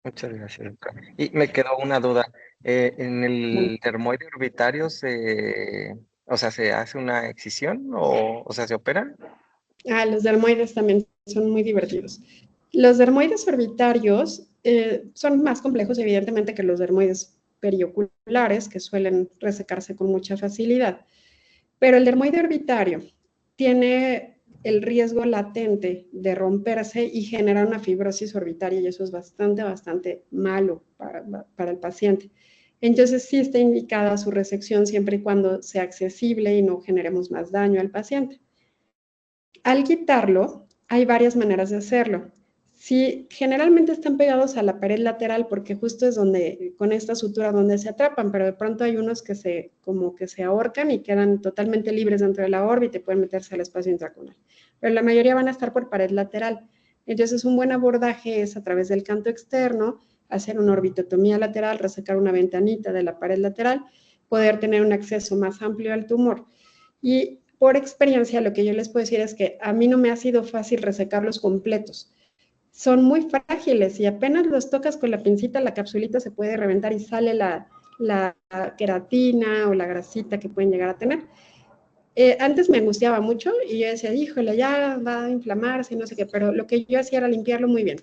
B: Muchas gracias, doctora. Y me quedó una duda. ¿En
A: Bueno,
B: el dermoide orbitario o sea, se hace una excisión o sea, se operan?
A: los dermoides también son muy divertidos. Los dermoides orbitarios son más complejos, evidentemente, que los dermoides perioculares, que suelen resecarse con mucha facilidad. Pero el dermoide orbitario tiene el riesgo latente de romperse y generar una fibrosis orbitaria, y eso es bastante, bastante malo para el paciente. Entonces, sí está indicada su resección siempre y cuando sea accesible y no generemos más daño al paciente. Al quitarlo, hay varias maneras de hacerlo. Si generalmente están pegados a la pared lateral porque justo es donde, con esta sutura donde se atrapan, pero de pronto hay unos que como que se ahorcan y quedan totalmente libres dentro de la órbita y pueden meterse al espacio intracunal. Pero la mayoría van a estar por pared lateral. Entonces un buen abordaje es a través del canto externo, hacer una orbitotomía lateral, resecar una ventanita de la pared lateral, poder tener un acceso más amplio al tumor. Y por experiencia, lo que yo les puedo decir es que a mí no me ha sido fácil resecarlos completos. Son muy frágiles y apenas los tocas con la pincita, la capsulita se puede reventar y sale la queratina o la grasita que pueden llegar a tener. Antes me angustiaba mucho y yo decía, híjole, ya va a inflamarse y no sé qué, pero lo que yo hacía era limpiarlo muy bien.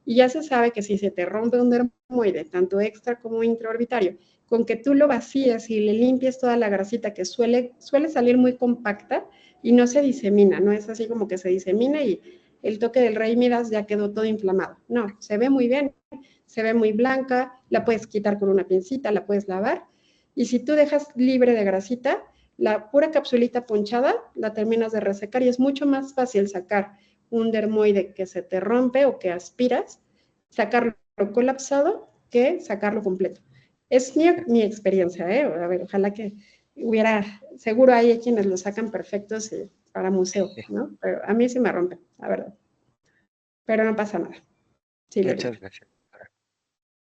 A: Y ya se sabe que si se te rompe un dermoide, tanto extra como intraorbitario, con que tú lo vacíes y le limpies toda la grasita que suele salir muy compacta y no se disemina, no es así como que se disemina y el toque del rey Midas ya quedó todo inflamado. No, se ve muy bien, se ve muy blanca, la puedes quitar con una pincita, la puedes lavar y si tú dejas libre de grasita, la pura capsulita ponchada la terminas de resecar y es mucho más fácil sacar un dermoide que se te rompe o que aspiras, sacarlo colapsado que sacarlo completo. Es mi experiencia, ¿eh? A ver, ojalá que seguro hay quienes lo sacan perfectos para museo, ¿no? Pero a mí sí me rompe, la verdad. Pero no pasa nada, sí lo
B: Muchas
A: limpio.
B: gracias, doctora.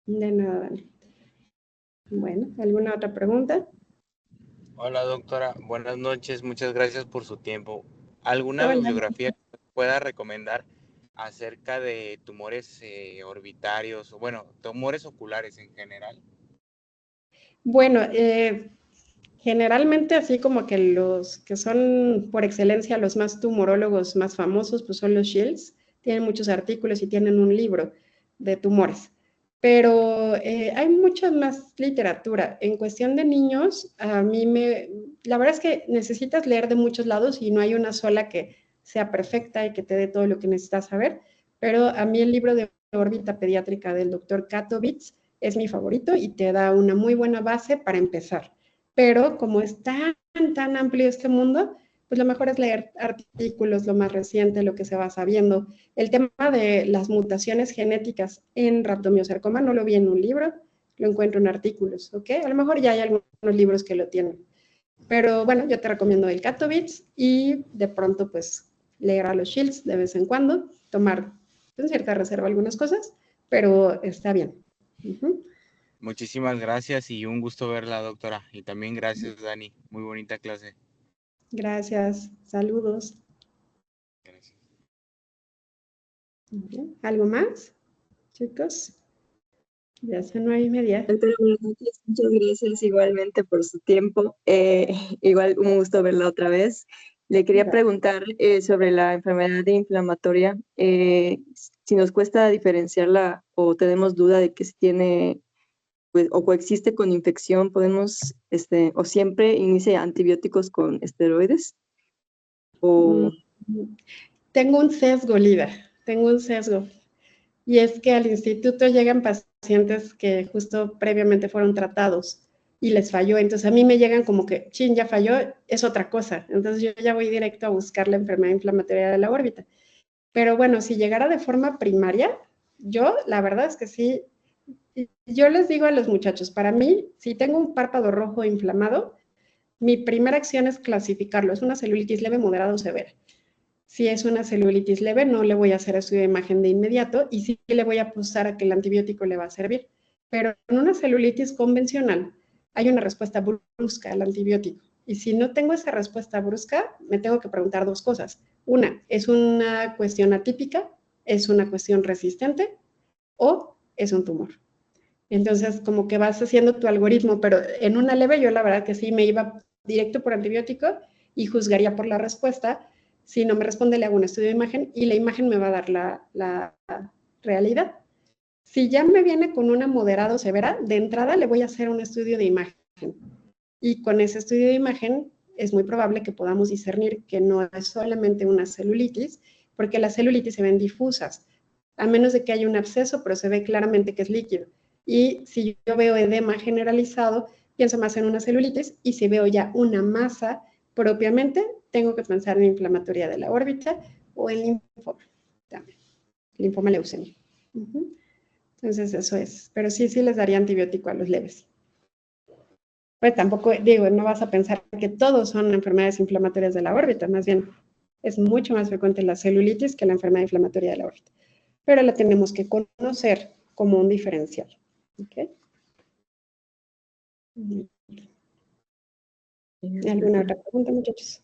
A: De nada, Dani. Bueno, ¿alguna otra pregunta?
D: Hola doctora, buenas noches, muchas gracias por su tiempo. ¿Alguna
A: Hola.
D: bibliografía que pueda recomendar acerca de tumores orbitarios, o bueno, tumores oculares en general?
A: Bueno, generalmente así como que los que son por excelencia los más tumorólogos más famosos, pues son los Shields, tienen muchos artículos y tienen un libro de tumores. Pero hay mucha más literatura. En cuestión de niños, la verdad es que necesitas leer de muchos lados y no hay una sola que sea perfecta y que te dé todo lo que necesitas saber. Pero a mí el libro de órbita pediátrica del doctor Katowice es mi favorito y te da una muy buena base para empezar. Pero como es tan amplio este mundo, pues lo mejor es leer artículos, lo más reciente, lo que se va sabiendo. El tema de las mutaciones genéticas en rhabdomyosarcoma no lo vi en un libro, lo encuentro en artículos, ¿ok? A lo mejor ya hay algunos libros que lo tienen. Pero bueno, yo te recomiendo el Katowice y de pronto pues leer a los Shields de vez en cuando, tomar en cierta reserva algunas cosas, pero está bien.
D: Muchísimas gracias y un gusto verla, doctora. Y también gracias, Dani. Muy bonita clase.
A: Gracias, saludos.
D: Gracias.
A: ¿Algo más, chicos? Ya son 9:30.
E: Doctora, buenas noches. Muchas gracias igualmente por su tiempo. Igual un gusto verla otra vez. Le quería preguntar sobre la enfermedad inflamatoria, si nos cuesta diferenciarla o tenemos duda de que si tiene pues, o coexiste con infección, podemos, o siempre inicia antibióticos con esteroides. O...
A: Tengo un sesgo, Lida, tengo un sesgo. Y es que al instituto llegan pacientes que justo previamente fueron tratados y les falló. Entonces a mí me llegan como que, chin, ya falló, es otra cosa. Entonces yo ya voy directo a buscar la enfermedad inflamatoria de la órbita. Pero bueno, si llegara de forma primaria, yo la verdad es que sí, yo les digo a los muchachos, para mí, si tengo un párpado rojo inflamado, mi primera acción es clasificarlo. ¿Es una celulitis leve, moderada o severa? Si es una celulitis leve, no le voy a hacer estudio de imagen de inmediato y sí le voy a apostar a que el antibiótico le va a servir. Pero en una celulitis convencional hay una respuesta brusca al antibiótico. Y si no tengo esa respuesta brusca, me tengo que preguntar dos cosas. Una, ¿es una cuestión atípica? ¿Es una cuestión resistente? ¿O es un tumor? Entonces, como que vas haciendo tu algoritmo, pero en una leve yo la verdad que sí me iba directo por antibiótico y juzgaría por la respuesta. Si no me responde, le hago un estudio de imagen y la imagen me va a dar la realidad. Si ya me viene con una moderada o severa, de entrada le voy a hacer un estudio de imagen. Y con ese estudio de imagen es muy probable que podamos discernir que no es solamente una celulitis, porque las celulitis se ven difusas, a menos de que haya un absceso, pero se ve claramente que es líquido. Y si yo veo edema generalizado, pienso más en una celulitis, y si veo ya una masa propiamente, tengo que pensar en inflamatoria de la órbita o en linfoma también, linfoma leucemia. Entonces eso es, pero sí les daría antibiótico a los leves. Pues tampoco, digo, no vas a pensar que todos son enfermedades inflamatorias de la órbita, más bien es mucho más frecuente la celulitis que la enfermedad inflamatoria de la órbita, pero la tenemos que conocer como un diferencial. ¿Okay? ¿Alguna otra pregunta, muchachos?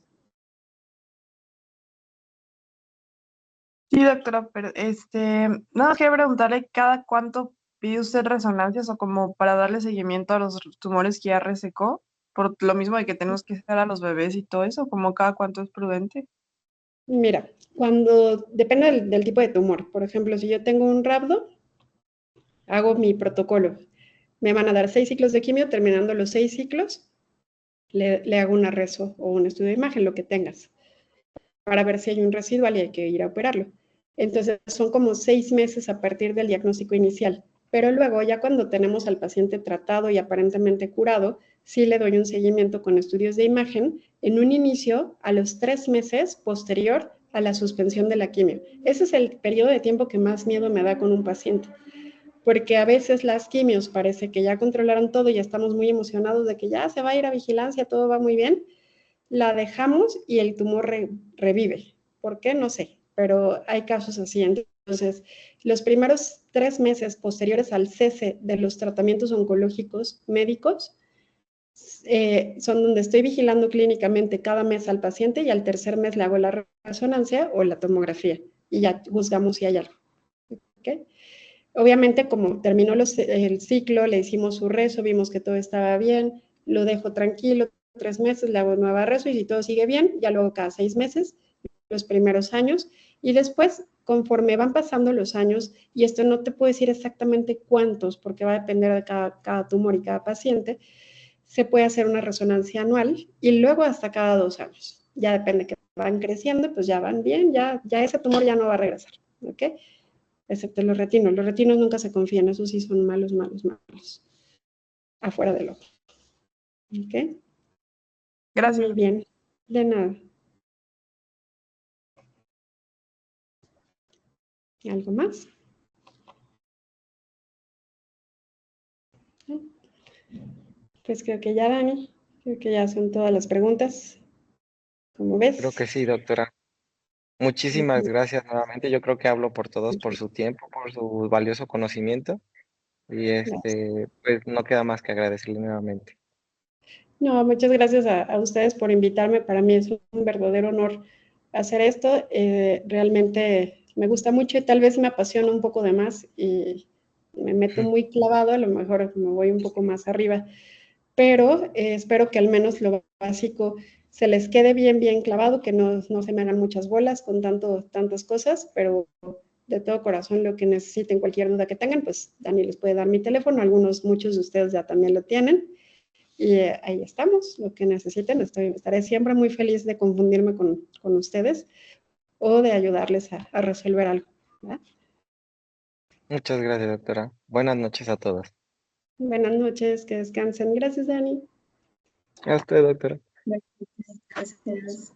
F: Sí, doctora, pero nada más quería preguntarle cada cuánto pide usted resonancias o como para darle seguimiento a los tumores que ya resecó, por lo mismo de que tenemos que hacer a los bebés y todo eso, como cada cuánto es prudente.
A: Mira, depende del tipo de tumor. Por ejemplo, si yo tengo un rhabdo, hago mi protocolo. Me van a dar 6 ciclos de quimio, terminando los 6 ciclos, le hago una reso o un estudio de imagen, lo que tengas, para ver si hay un residual y hay que ir a operarlo. Entonces, son como 6 meses a partir del diagnóstico inicial. Pero luego, ya cuando tenemos al paciente tratado y aparentemente curado, sí le doy un seguimiento con estudios de imagen en un inicio a los 3 meses posterior a la suspensión de la quimio. Ese es el periodo de tiempo que más miedo me da con un paciente, porque a veces las quimios parece que ya controlaron todo y estamos muy emocionados de que ya se va a ir a vigilancia, todo va muy bien, la dejamos y el tumor revive. ¿Por qué? No sé, pero hay casos así. Entonces, los primeros 3 meses posteriores al cese de los tratamientos oncológicos médicos son donde estoy vigilando clínicamente cada mes al paciente y al tercer mes le hago la resonancia o la tomografía y ya juzgamos si hay algo. ¿Okay? Obviamente, como terminó el ciclo, le hicimos su rezo, vimos que todo estaba bien, lo dejo tranquilo, 3 meses, le hago nueva rezo y si todo sigue bien, ya luego cada 6 meses, los primeros años, y después, conforme van pasando los años, y esto no te puedo decir exactamente cuántos, porque va a depender de cada tumor y cada paciente, se puede hacer una resonancia anual y luego hasta cada 2 años. Ya depende que van creciendo, pues ya van bien, ya ese tumor ya no va a regresar, ¿ok? Excepto los retinos. Los retinos nunca se confían, esos sí son malos, afuera del ojo. ¿Ok?
F: Gracias.
A: Muy bien, de nada. ¿Algo más? Pues creo que ya, Dani, creo que ya son todas las preguntas. ¿Cómo ves?
B: Creo que sí, doctora. Muchísimas gracias nuevamente. Yo creo que hablo por todos, por su tiempo, por su valioso conocimiento y
A: Gracias.
B: pues no queda más que agradecerle nuevamente.
A: No, muchas gracias a ustedes por invitarme. Para mí es un verdadero honor hacer esto. Realmente me gusta mucho y tal vez me apasiona un poco de más y me meto muy clavado, a lo mejor me voy un poco más arriba, pero espero que al menos lo básico se les quede bien, bien clavado, que no se me hagan muchas bolas con tantas cosas, pero de todo corazón lo que necesiten, cualquier duda que tengan, pues Dani les puede dar mi teléfono, muchos de ustedes ya también lo tienen. Y ahí estamos, lo que necesiten. Estaré siempre muy feliz de confundirme con ustedes o de ayudarles a resolver algo, ¿verdad?
B: Muchas gracias, doctora. Buenas noches a todos.
A: Buenas noches, que descansen. Gracias, Dani.
B: A usted, doctora.
E: Gracias.